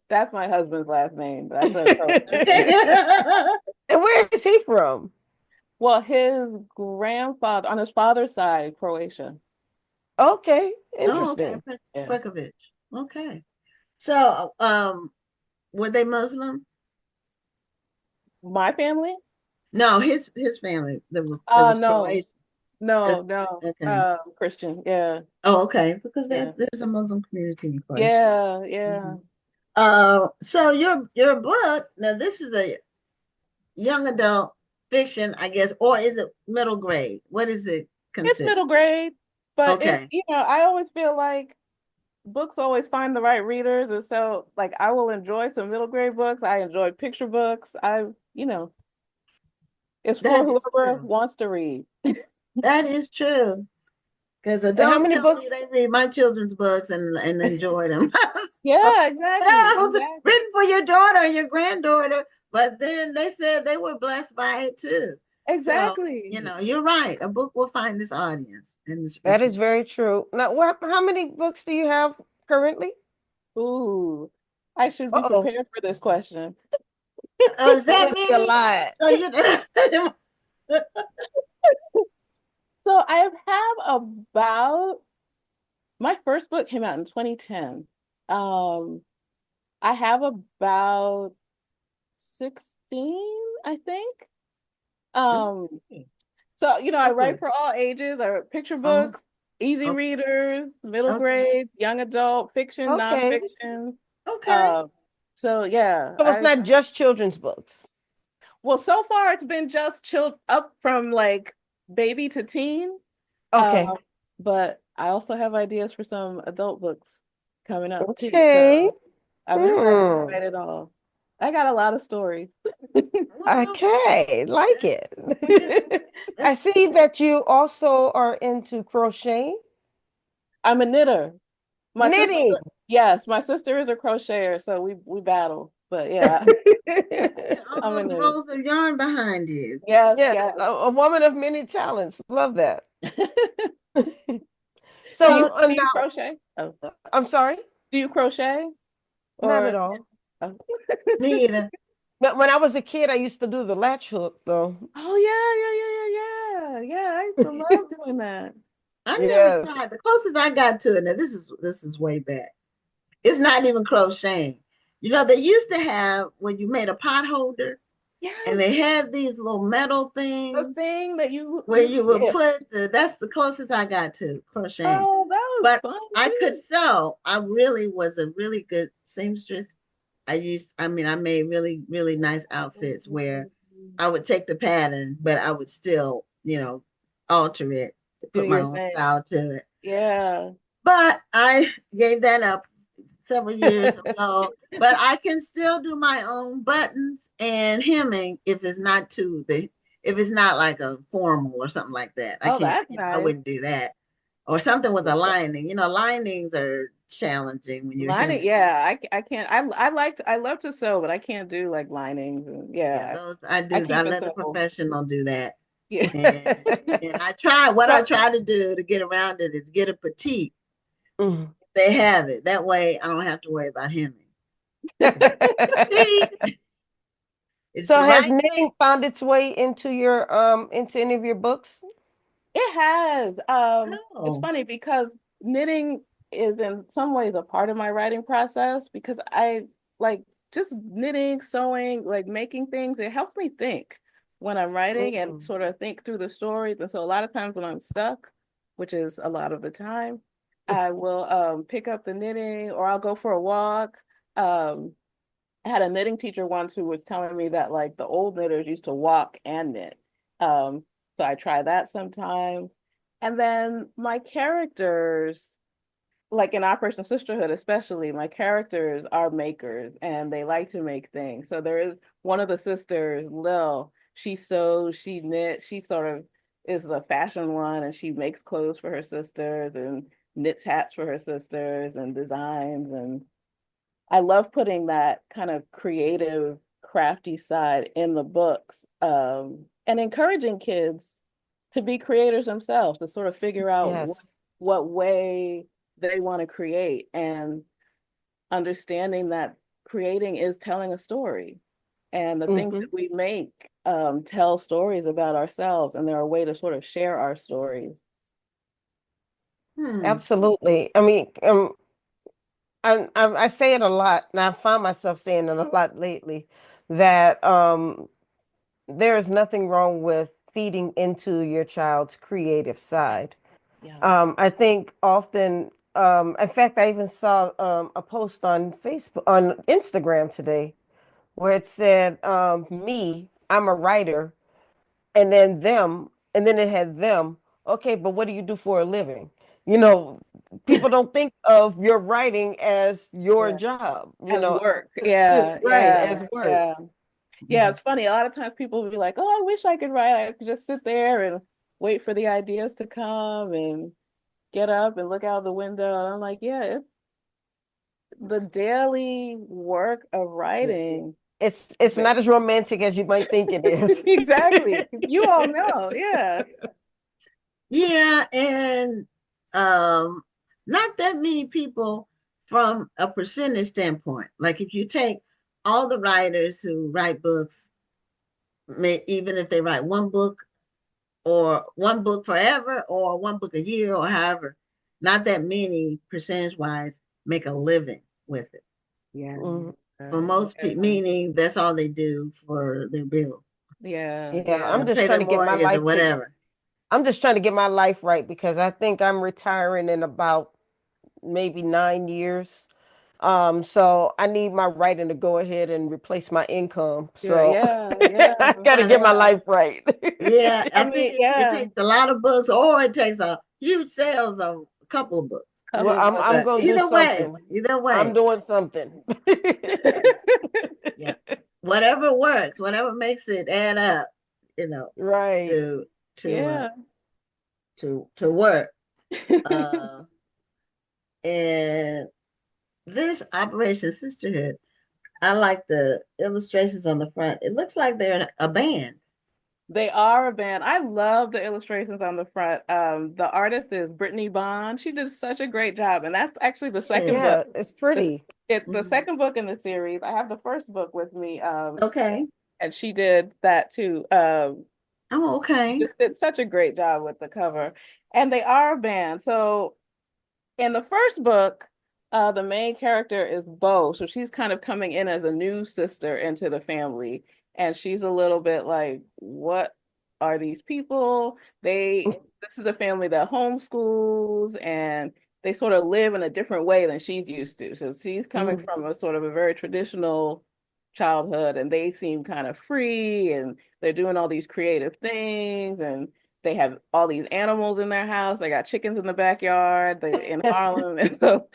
That's my husband's last name. That's a Croatian name. Okay. And where is he from? Well, his grandfather, on his father's side, Croatia. Okay, Oh, okay. interesting. Yeah. Perkovich. Okay. So, were they Muslim? My family? No, his family. There was No, Croatian. That's- no. Okay. Christian. Yeah, Oh, okay. Because yeah, there's a Muslim community in Croatia. yeah. Mhm. So your book, now this is a young adult fiction, I guess, or is it middle grade? What is it It's considered? middle grade, but it's, Okay. I always feel like books always find the right readers. And so, like, I will enjoy some middle grade books. I enjoy picture books. It's for That is whoever true. wants to read. That is true. Because And how adults many tell me books? they read my children's books and enjoy them. So, Yeah, it exactly. was Exactly. written for your daughter or your granddaughter, but then they said they were blessed by it too. So, Exactly. you're right. A book will find this audience. And That is very true. Now, how many books do you have currently? Ooh, I should be Uh-oh. prepared for this question. oh, is That that must be a many? lot. So you So I have about my first book came out in 2010. Um, I have about 16, I think. Um, so I write Okay. for all ages. I write picture Oh, books, easy okay. readers, middle Okay. grade, young adult, fiction, Okay. nonfiction. Okay. Um, so yeah, So it's not just children's books. well, so far it's been just chilled up from like baby to teen. Okay. Um, but I also have ideas for some adult books coming up too. Okay. So I'm excited to Hmm. write it all. I got a lot of stories. Well, Okay. Like you it. I that's see that you also are into crocheting. I'm a knitter. My sister, Knitting. yes, my sister is a crocheter, so we battle. But yeah, all I'm a those knitter. rolls of yarn behind you. Yes, Yes, yes. a woman of many talents. Love that. Do So you So do you now, crochet? Oh, I'm sorry, do you crochet not at or? all. Oh. me either. But when I was a kid, I used to do the latch hook though. Oh yeah. I used to love doing that. I never Yes. tried. The closest I got to it, now this is way back. It's not even crocheting. They used to have when you made a pot holder and they Yes, had these little metal the things thing that you where you you would Yeah. put that's the closest I got to crocheting. oh, that was But fun I could too. sew. I really was a really good seamstress I mean, I made really, really nice outfits where I would take the pattern, but I would still, alter it, Do put my your own thing. style to it. Yeah. But I gave that up several years ago. But I can still do my own buttons and hemming if it's not like a formal or something like that. I Oh, can't, that's I nice. wouldn't do that. Or something with a lining. Linings are challenging when you're Lining, hemming. yeah, I can't. I love to sew, but I can't do like linings. And, Yeah, yeah, those I I do. I keep it let a simple. professional do that. Yeah. And I try what I So, try to do to get around it is get a petite. mm. They have it. That way I don't have to worry about hemming. Petite, it's So the has right thing. knitting found its way into your into any of your books? It has. It's Oh. funny because knitting is in some ways a part of my writing process because I like just knitting, sewing, like making things. It helps me think when I'm writing and Mm. sort of think through the stories. And so a lot of times when I'm stuck, which is a lot of the time, I will pick up the knitting or I'll go for a walk. Um, I had a knitting teacher once who was telling me that like the old knitters used to walk and knit. Um, so I try that sometimes. And then my characters, like in Operation Sisterhood, especially, my characters are makers and they like to make things. So there is one of the sisters, Lil, she sews, she knits, she sort of is the fashion one and she makes clothes for her sisters and knits hats for her sisters and designs and I love putting that kind of creative, crafty side in the books, and encouraging kids to be creators themselves, to sort of figure out Yes. what way they want to create and understanding that creating is telling a story. And the things Hmm. that we make tell stories about ourselves, and they're a way to sort of share our stories. Hmm. Absolutely. I mean, I say it a lot, and I find myself saying it a lot lately, that there is nothing wrong with feeding into your child's creative side. Yeah. I think often, in fact, I even saw a post on Facebook, on Instagram today, where it said, "Me, I'm a writer," and then them, and then it had them. Okay, but what do you do for a living? You know, people don't think of your writing as your Yeah. job. As work. Yeah, Right, yeah, as work. yeah. Yeah, it's funny. A lot of times people will be like, "Oh, I wish I could write. I could just sit there and wait for the ideas to come and get up and look out the window." And I'm like, "Yeah, it's the daily work of writing." It's not as romantic as you might think it is. Exactly. You all know. Yeah. Yeah, and um, not that many people from a percentage standpoint. Like if you take all the writers who write books, even if they write one book or one book forever or one book a year or however, not that many percentage wise make a living with it. Yeah. Mhm. For most people, meaning that's all they do for their bills, Yeah. Yeah, Yeah. I'm just pay trying their to get my mortgage or life to whatever. I'm just trying to get my life right because I think I'm retiring in about maybe 9 years. So I need my writing to go ahead and replace my income. Yeah. So Yeah. I Yeah. got to get my Yeah. life right. Yeah, I I think mean, it yeah. takes a lot of books, or it takes a huge sales of a couple of books. Well, Couple of I'm But gonna do something. either I'm way, doing something. yeah, whatever works, whatever makes it add up, you know, Right. to to uh Yeah. to work. Uh, and this Operation Sisterhood, I like the illustrations on the front. It looks like they're in a band. They are a band. I love the illustrations on the front. The artist is Brittany Bond. She did such a great job, and that's actually the second Yeah. book. Yeah, it's This pretty. it's the Mhm. second book in the series. I have the first book with me, Okay. and she did that too. Oh, okay. Just did such a great job with the cover, and they are a band. So in the first book, the main character is Bo. So she's kind of coming in as a new sister into the family. And she's a little bit like, what are these people? This is a family that homeschools and they sort of live in a different way than she's used to. So she's coming Mm. from a sort of a very traditional childhood, and they seem kind of free, and they're doing all these creative things, and they have all these animals in their house. They got chickens in the backyard, in Harlem, and so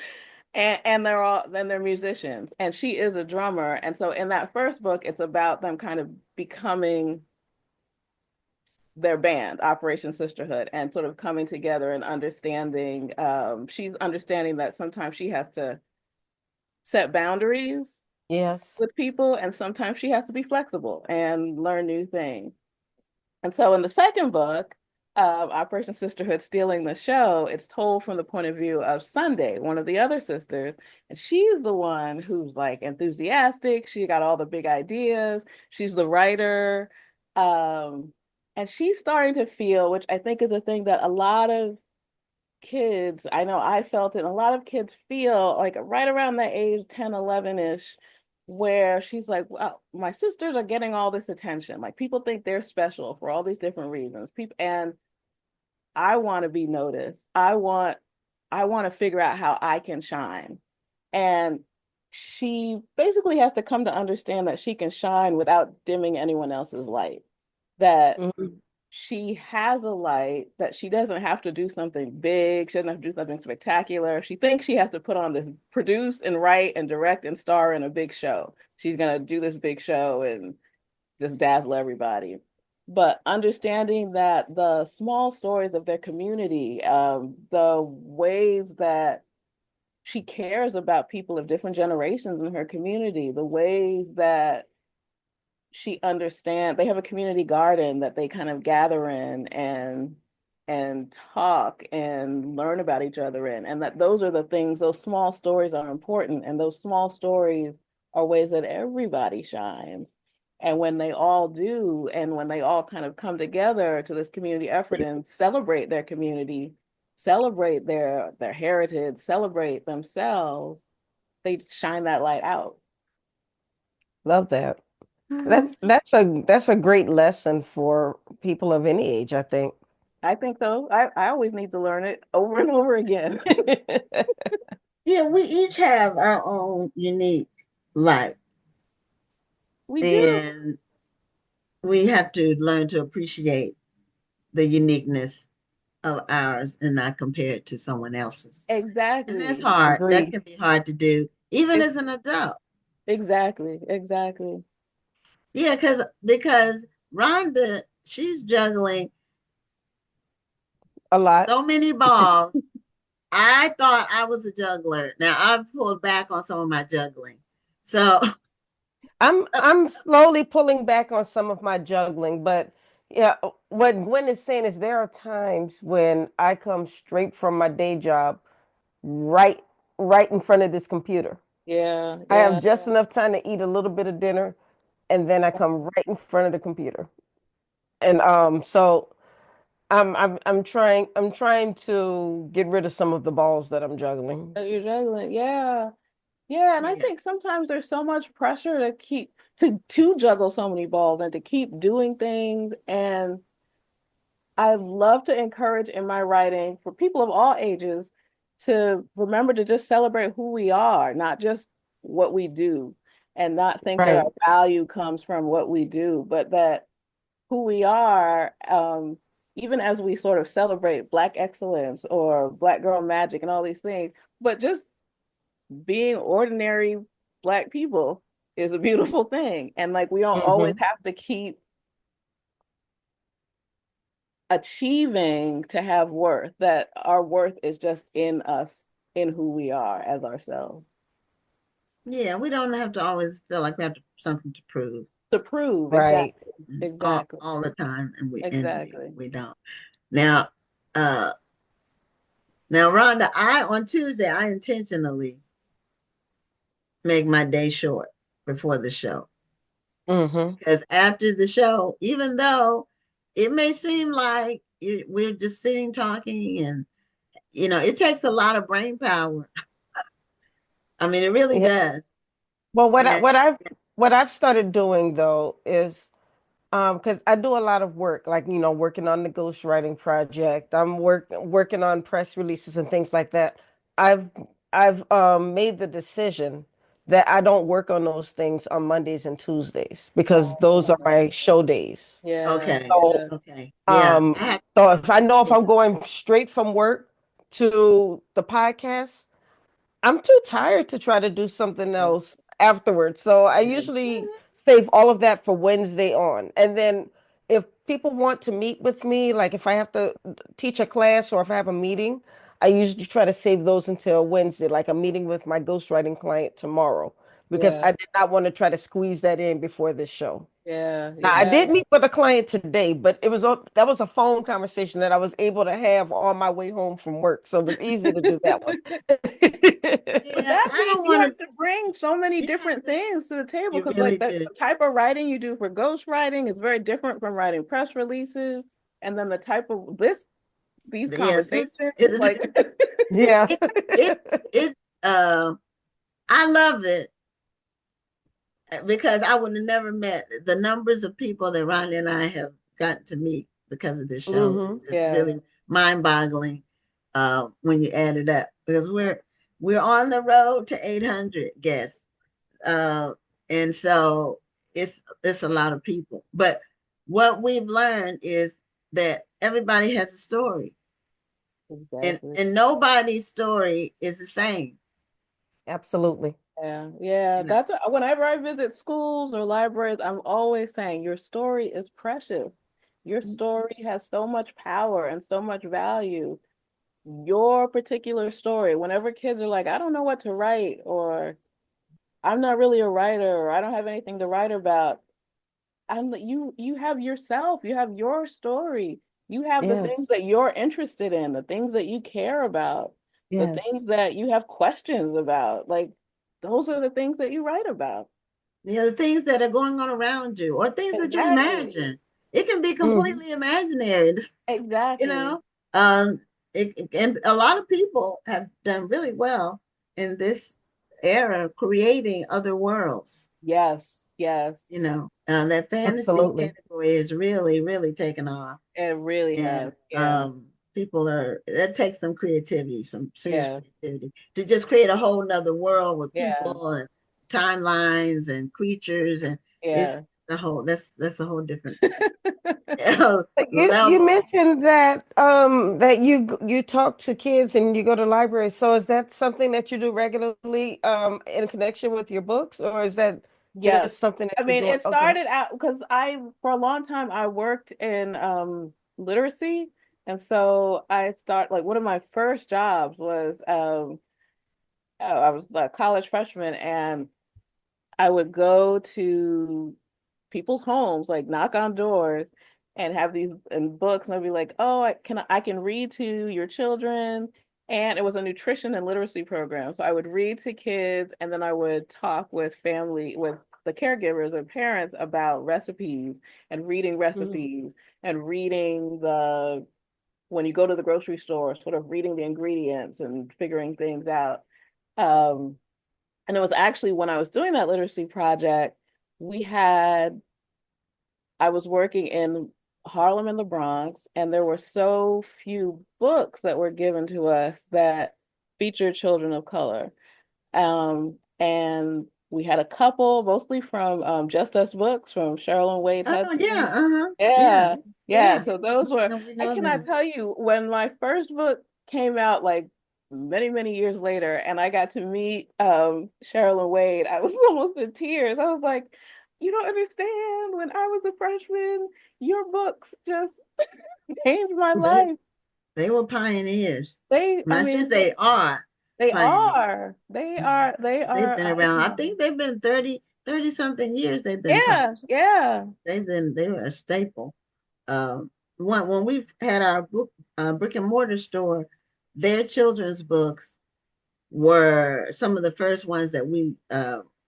and they're musicians, and she is a drummer. And so in that first book, it's about them kind of becoming their band, Operation Sisterhood, and sort of coming together and understanding. She's understanding that sometimes she has to set boundaries Yes. with people, and sometimes she has to be flexible and learn new things. And so in the second book, Operation Sisterhood Stealing the Show, it's told from the point of view of Sunday, one of the other sisters. And she's the one who's like enthusiastic. She got all the big ideas. She's the writer. Um, and she's starting to feel, which I think is a thing that a lot of kids, I know I felt it, a lot of kids feel like right around that age, 10, 11-ish, where she's like, well, my sisters are getting all this attention. Like people think they're special for all these different reasons. People, and I want to be noticed. I want to figure out how I can shine. And she basically has to come to understand that she can shine without dimming anyone else's light. That Mhm. she has a light, that she doesn't have to do something big. She doesn't have to do something spectacular. She thinks she has to put on the produce and write and direct and star in a big show. She's going to do this big show and just dazzle everybody. But understanding that the small stories of their community, the ways that she cares about people of different generations in her community, the ways that she understands, they have a community garden that they kind of gather in and talk and learn about each other in, and that those are the things, those small stories are important, and those small stories are ways that everybody shines. And when they all do, and when they all kind of come together to this community effort and celebrate their community, celebrate their heritage, celebrate themselves, they shine that light out. Love that. Mhm. That's a great lesson for people of any age, I think. I think so. I always need to learn it over and over again. Yeah, we each have our own unique life, We do. and we have to learn to appreciate the uniqueness of ours and not compare it to someone else's. And that's Exactly. hard. That Agreed. can be hard to do, even It's as an adult. exactly, exactly. Yeah, because Rhonda, she's juggling A lot. so many balls. I thought I was a juggler. Now I've pulled back on some of my juggling. So I'm slowly pulling back on some of my juggling, but yeah, what Gwen is saying is there are times when I come straight from my day job right right in front of this computer. Yeah, I have yeah. just enough time to eat a little bit of dinner, and then I come right in front of the computer. And so I'm trying to get rid of some of the balls that I'm juggling. You're juggling. Yeah. Yeah. And I yeah, think sometimes there's so much pressure to keep to juggle so many balls and to keep doing things. And I love to encourage in my writing for people of all ages to remember to just celebrate who we are, not just what we do, and not think that Right. our value comes from what we do, but that who we are, even as we sort of celebrate Black excellence or Black girl magic and all these things, but just being ordinary Black people is a beautiful thing. And like we don't always Hmm. have to keep achieving to have worth, that our worth is just in us, in who we are as ourselves. yeah, we don't have to always feel like we have something to prove To prove, Right. exactly, exactly, all the time, and exactly. we don't. Now, uh, now, Rhonda, I on Tuesday I intentionally make my day short before the show, Hmm. because after the show, even though it may seem like we're just sitting talking, and it takes a lot of brain power. I mean, it really Yeah. does. Well, And what I've started doing though is because I do a lot of work, like working on the ghostwriting project. I'm working on press releases and things like that. I've made the decision that I don't work on those things on Mondays and Tuesdays because those are my show days. Yeah. Okay. So Yeah. Okay. Yeah. um I have, so if I know if yeah. I'm going straight from work to the podcast, I'm too tired to try to do something Yeah. else afterwards. So I Mhm. usually save all of that for Wednesday on. And then if people want to meet with me, like if I have to teach a class or if I have a meeting, I usually try to save those until Wednesday, like a meeting with my ghostwriting client tomorrow, because Yeah. I did not want to try to squeeze that in before this show. Yeah. Now, I Yeah. did meet with a client today, but that was a phone conversation that I was able to have on my way home from work. So it was easy to do that one. But Yeah. that I means don't you want have to. to bring so many You have different to. things to the table You because, really like, the do. type of writing you do for ghostwriting is very different from writing press releases, and then the type of these Yeah. This conversations, is. like, Yeah. It. It. It. I love it because I would have never met the numbers of people that Ronnie and I have gotten to meet because of this show. Hmm. It's just yeah, really mind-boggling when you add it up because we're on the road to 800 guests, uh, and so it's a lot of people. But what we've learned is that everybody has a story, and exactly. and nobody's story is the same. Absolutely. Yeah, yeah. You know. That's whenever I visit schools or libraries, I'm always saying your story is precious. Your story has so much power and so much value. Your particular story, whenever kids are like, I don't know what to write, or I'm not really a writer, or I don't have anything to write about. You have yourself, you have your story. You have the things Yes. that you're interested in, the things that you care about, the things Yes. that you have questions about. Like those are the things that you write about. The things that are going on around you or things that you Exactly. imagine. It can be Hmm. completely imaginary, you Exactly. know. And a lot of people have done really well in this era creating other worlds. Yes, yes. That fantasy Absolutely. category is really, really taken off. It really And has. Yeah. people that takes some creativity, some serious Yeah. creativity to just create a whole nother world with Yeah. people and timelines and creatures, and it's Yeah. that's a whole different But you level. mentioned that that you talk to kids and you go to libraries. So is that something that you do regularly in connection with your books, or is that just Yes. something that I you're mean, doing? it Okay. started out because for a long time, I worked in literacy. And so like, one of my first jobs was, I was a college freshman, and I would go to people's homes, like knock on doors and have these and books, and I'd be like, "Oh, I can read to your children." And it was a nutrition and literacy program. So I would read to kids, and then I would talk with the caregivers and parents about recipes and reading Mhm. recipes and reading when you go to the grocery store, sort of reading the ingredients and figuring things out. Um, and it was actually when I was doing that literacy project, we had I was working in Harlem and the Bronx, and there were so few books that were given to us that featured children of color. And we had a couple, mostly from Just Us Books, from Cheryl and Wade Oh yeah, Hudson. yeah, Yeah, yeah. yeah. So those were, No, we I know cannot them. tell you, when my first book came out, like many, many years later, and I got to meet Cheryl and Wade, I was almost in tears. I was like, you don't understand. When I was a freshman, your books just changed my They life. they were pioneers. I I should mean, say are they pioneers. are. Mhm. They They've are. been around. I think they've been 30 something years they've been Yeah, published. yeah, They were a staple. When we've had our brick and mortar store, their children's books were some of the first ones that we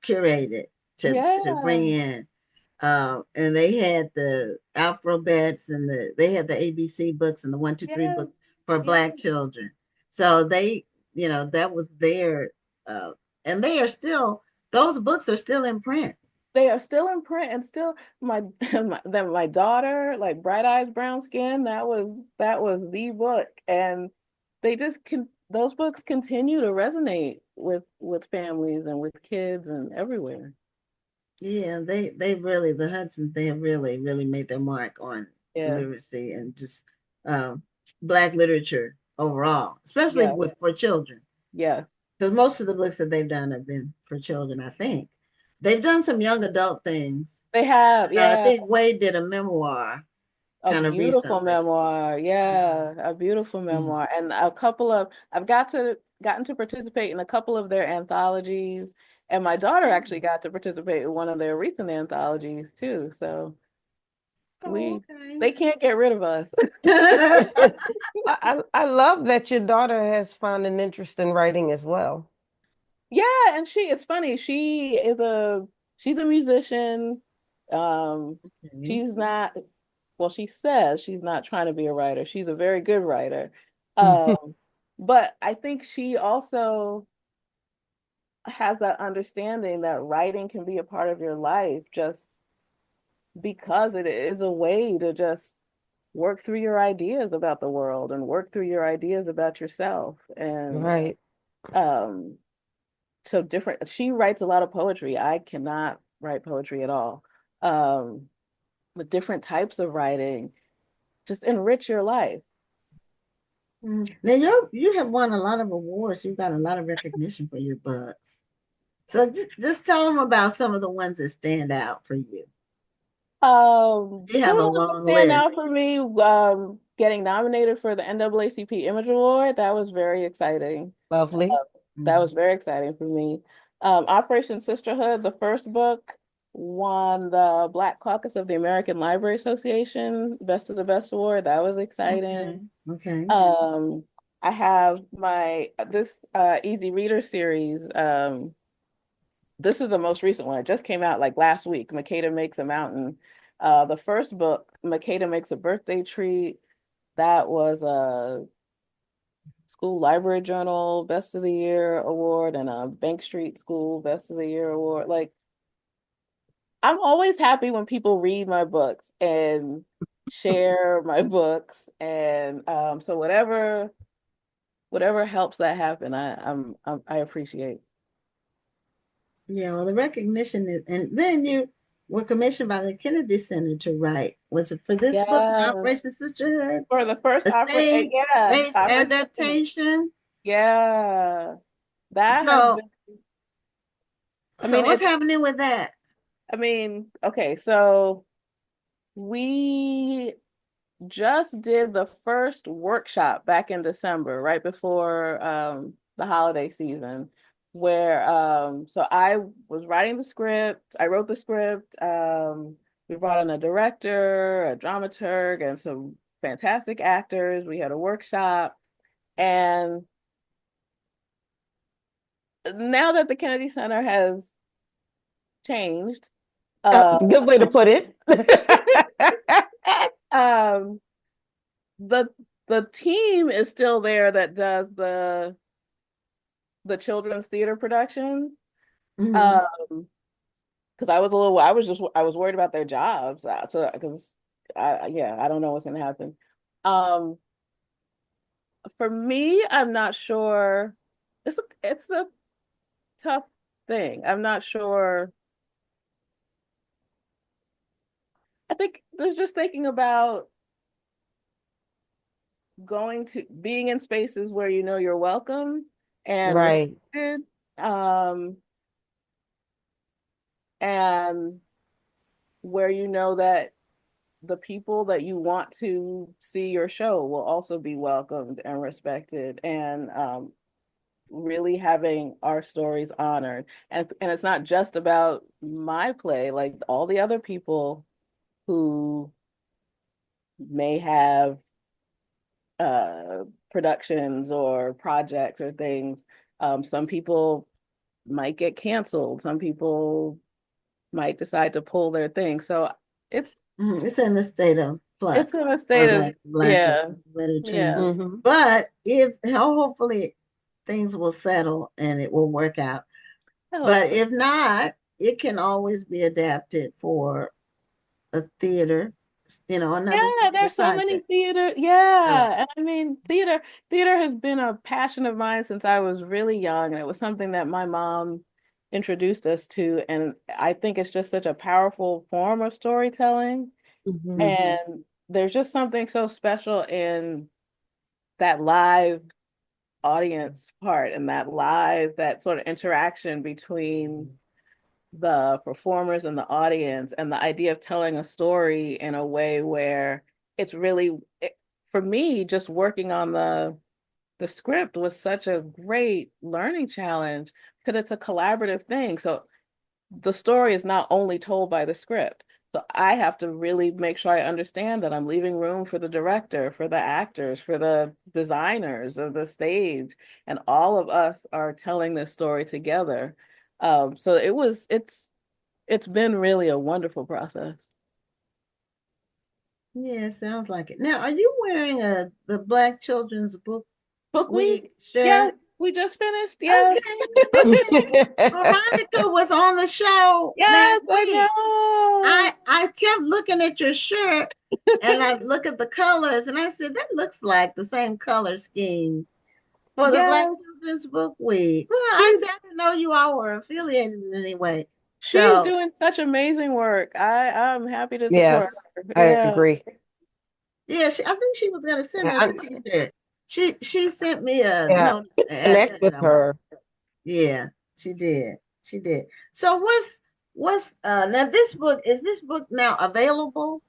curated to bring yeah, in. And they had the alphabets and they had the ABC books and the one, two, three yes, books for yes. Black children. So that was their, uh, and they are still, those books are still in print. They are still in print, and still my daughter, like Bright Eyes Brown Skin, that was the book. And they just can those books continue to resonate with families and with kids and everywhere. Yeah, they really, the Hudsons, they have really, really made their mark on Yeah. literacy and just um, Black literature overall, especially Yeah. for children. Yes. Because most of the books that they've done have been for children, I think. They've done some young adult things. They have. I Yeah. think Wade did a memoir A kind of beautiful recently. memoir. Yeah, a beautiful memoir. And a couple of I've gotten to participate in a couple of their anthologies. And my daughter actually got to participate in one of their recent anthologies too. So Oh, okay. they can't get rid of us. I love that your daughter has found an interest in writing as well. Yeah, and it's funny, she's a musician. Okay. She's not, well, she says she's not trying to be a writer. She's a very good writer. But I think she also has that understanding that writing can be a part of your life just because it is a way to just work through your ideas about the world and work through your ideas about yourself. And Right. um so different, she writes a lot of poetry. I cannot write poetry at all. Um with different types of writing just enrich your life. Now you have won a lot of awards. You've got a lot of recognition for your books. So just tell them about some of the ones that stand out for you. You Some have of a the ones that long stand list. out for me, getting nominated for the NAACP Image Award, that was very exciting. Lovely. That was very exciting for me. Operation Sisterhood, the first book, won the Black Caucus of the American Library Association Best of the Best Award. That was exciting. Okay. I have this Easy Reader series. This is the most recent one. It just came out like last week. Makeda Makes a Mountain. The first book, Makeda Makes a Birthday Treat, that was a School Library Journal Best of the Year award and a Bank Street School Best of the Year award. Like, I'm always happy when people read my books and share my books. And so whatever helps that happen, I appreciate. Yeah, well, the recognition is, and then you were commissioned by the Kennedy Center to write. Was it for this book, Yeah. Operation Sisterhood? For the first A operation, stage adaptation. yeah, that has So, been, I so mean, what's happening with that? okay, so we just did the first workshop back in December, right before the holiday season, where so I was writing the script, I wrote the script, we brought in a director, a dramaturg, and some fantastic actors. We had a workshop, and now that the Kennedy Center has changed, Good way to put it. um, the team is still there that does the children's theater production. Because I was worried about their jobs. So because I don't know what's gonna happen. For me, I'm not sure. It's a tough thing. I'm not sure. I think there's just thinking about being in spaces where you know you're welcome and Right. respected, and where you know that the people that you want to see your show will also be welcomed and respected, and really having our stories honored. And it's not just about my play, like all the other people who may have productions or projects or things. Some people might get canceled. Some people might decide to pull their thing. So it's It's in a state of flux in a for state of Black yeah, literature. yeah. Mm-hmm. But hopefully things will settle and it will work out. But if not, it can always be adapted for a theater another Yeah, theater there's so many project. theater. Yeah. And I mean, theater has been a passion of mine since I was really young. And it was something that my mom introduced us to. And I think it's just such a powerful form of storytelling. Mhm. And there's just something so special in that live audience part and that sort of interaction between the performers and the audience, and the idea of telling a story in a way where it's really for me, just working on the script was such a great learning challenge because it's a collaborative thing. So the story is not only told by the script. So I have to really make sure I understand that I'm leaving room for the director, for the actors, for the designers of the stage, and all of us are telling this story together. So it's been really a wonderful process. Yeah, sounds like it. Now, are you wearing the Black Children's Book Book Week week, yeah, shirt? we just finished. Yeah, Okay, okay. Veronica was on the show yes, last I week. know. I kept looking at your shirt and I look at the colors and I said, that looks like the same color scheme for the Black Yeah, Children's Book Week. Well, I she's said, I didn't know you all were affiliated in any way. she's So, doing such amazing work. I'm happy to support Yes, her. I Yeah. agree. yeah, I think she was going to send Yeah, us a t-shirt. She sent me a yeah, notice, an connect address with number. her. Yeah, she did. She did. So what's now this book now available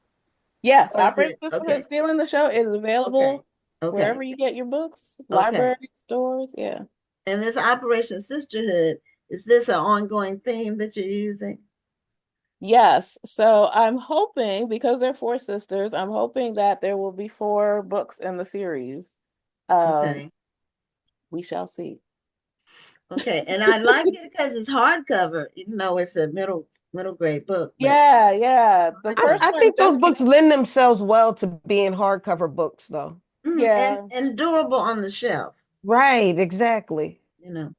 Yes, or is Operation it Sisterhood okay? Stealing the Show is Okay. available Okay. wherever you get your books, Okay. library stores. Yeah. And this Operation Sisterhood, is this an ongoing theme that you're using? Yes. So I'm hoping, because they're four sisters, I'm hoping that there will be four books in the series. Um, Okay. we shall see. Okay. And I like it because it's hardcover, even though it's a middle grade book, but Yeah, yeah. The first hardcover. I one think those just came. books lend themselves well to being hardcover books, though. And Yeah, durable on the shelf, Right, exactly. you know.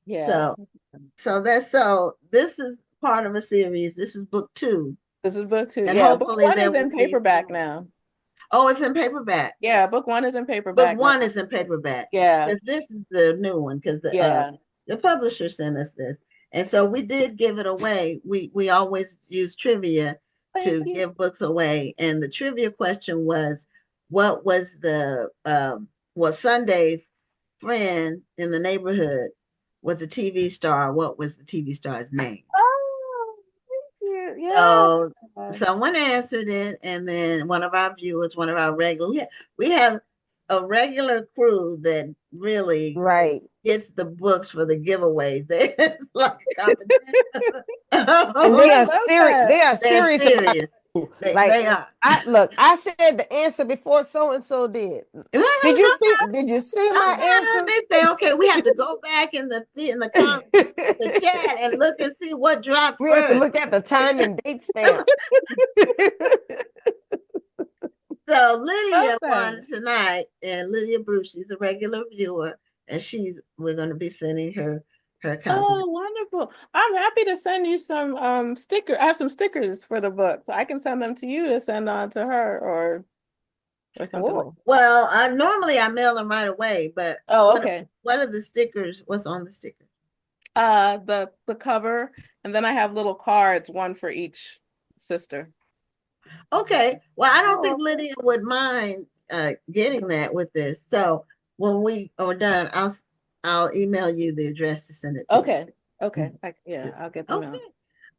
yeah. So so this is part of a series. This is book two. This is book two. And Yeah, book hopefully one there is will in be some paperback more. now. Oh, it's in paperback. Yeah, book one is in Book paperback now. one is in paperback Yeah, because this is the new one because yeah. the publisher sent us this, and so we did give it away. We always use trivia Thank to you. give books away, and the trivia question was, what was the Sunday's friend in the neighborhood was a TV star? What was the TV star's name? Oh, thank you. Yeah. So someone answered it, and then one of our viewers, one of our regular, we have a regular crew that really Right. gets the books for the giveaways. It's like a competition. And Oh, I love that. they are They're serious about serious. it. They Like are. I said the answer before so and so did. Did you see my Sometimes answer? they say, okay, we have to go back in the chat and look and see what dropped We have to first. look at the time and date stamp. So Love Lydia won that. tonight, and Lydia Bruce, she's a regular viewer, and we're going to be sending her copy. Oh, wonderful. I'm happy to send you some I have some stickers for the book. So I can send them to you to send on to her or something like Cool. Well, normally I mail them right away, but that. Oh, okay. what are the stickers? What's on the sticker? The cover, and then I have little cards, one for each sister. Okay. Well, I don't think Oh, Lydia would mind getting that with this. So when we are done, I'll email you the address to send it to. okay. Okay. Yeah, I'll get them Okay. out.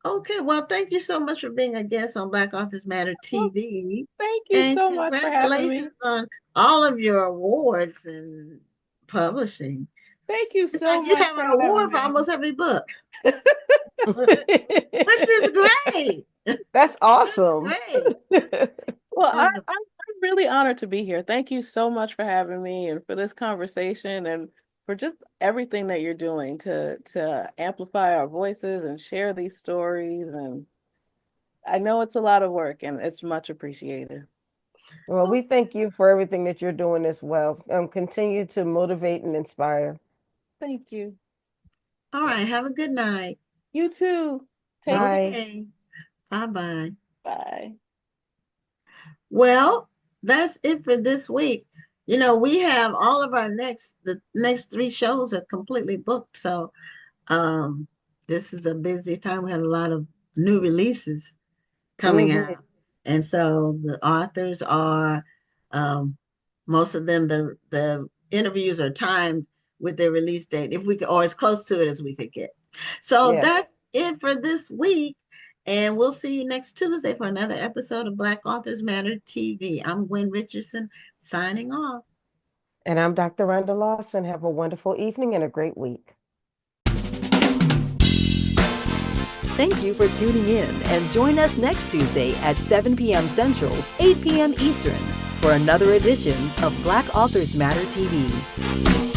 Okay. Well, thank you so much for being a guest on Black Office Matter Well, TV. thank you And so much for having me. congratulations on all of your awards and publishing. Thank you It's so like you much have for an having award for me. almost every book, which is great. That's awesome. Great. Well, Wonderful. I'm really honored to be here. Thank you so much for having me and for this conversation and for just everything that you're doing to amplify our voices and share these stories. And I know it's a lot of work and it's much appreciated. Well, we thank you for everything that you're doing as well. Continue to motivate and inspire. Thank you. All right. Have a good night. You too. Take care. Bye. Okay. Bye bye. Bye. Well, that's it for this week. You know, we have all of the next 3 shows are completely booked. So this is a busy time. We had a lot of new releases coming Mhm. out. And so the authors are most of them the interviews are timed with their release date if we could, or as close to it as we could get. So Yes. that's it for this week. And we'll see you next Tuesday for another episode of Black Authors Matter TV. I'm Gwen Richardson signing off. And I'm Dr. Rhonda Lawson. Have a wonderful evening and a great week. Thank you for tuning in and join us next Tuesday at 7 p.m. Central, 8 p.m. Eastern for another edition of Black Authors Matter TV.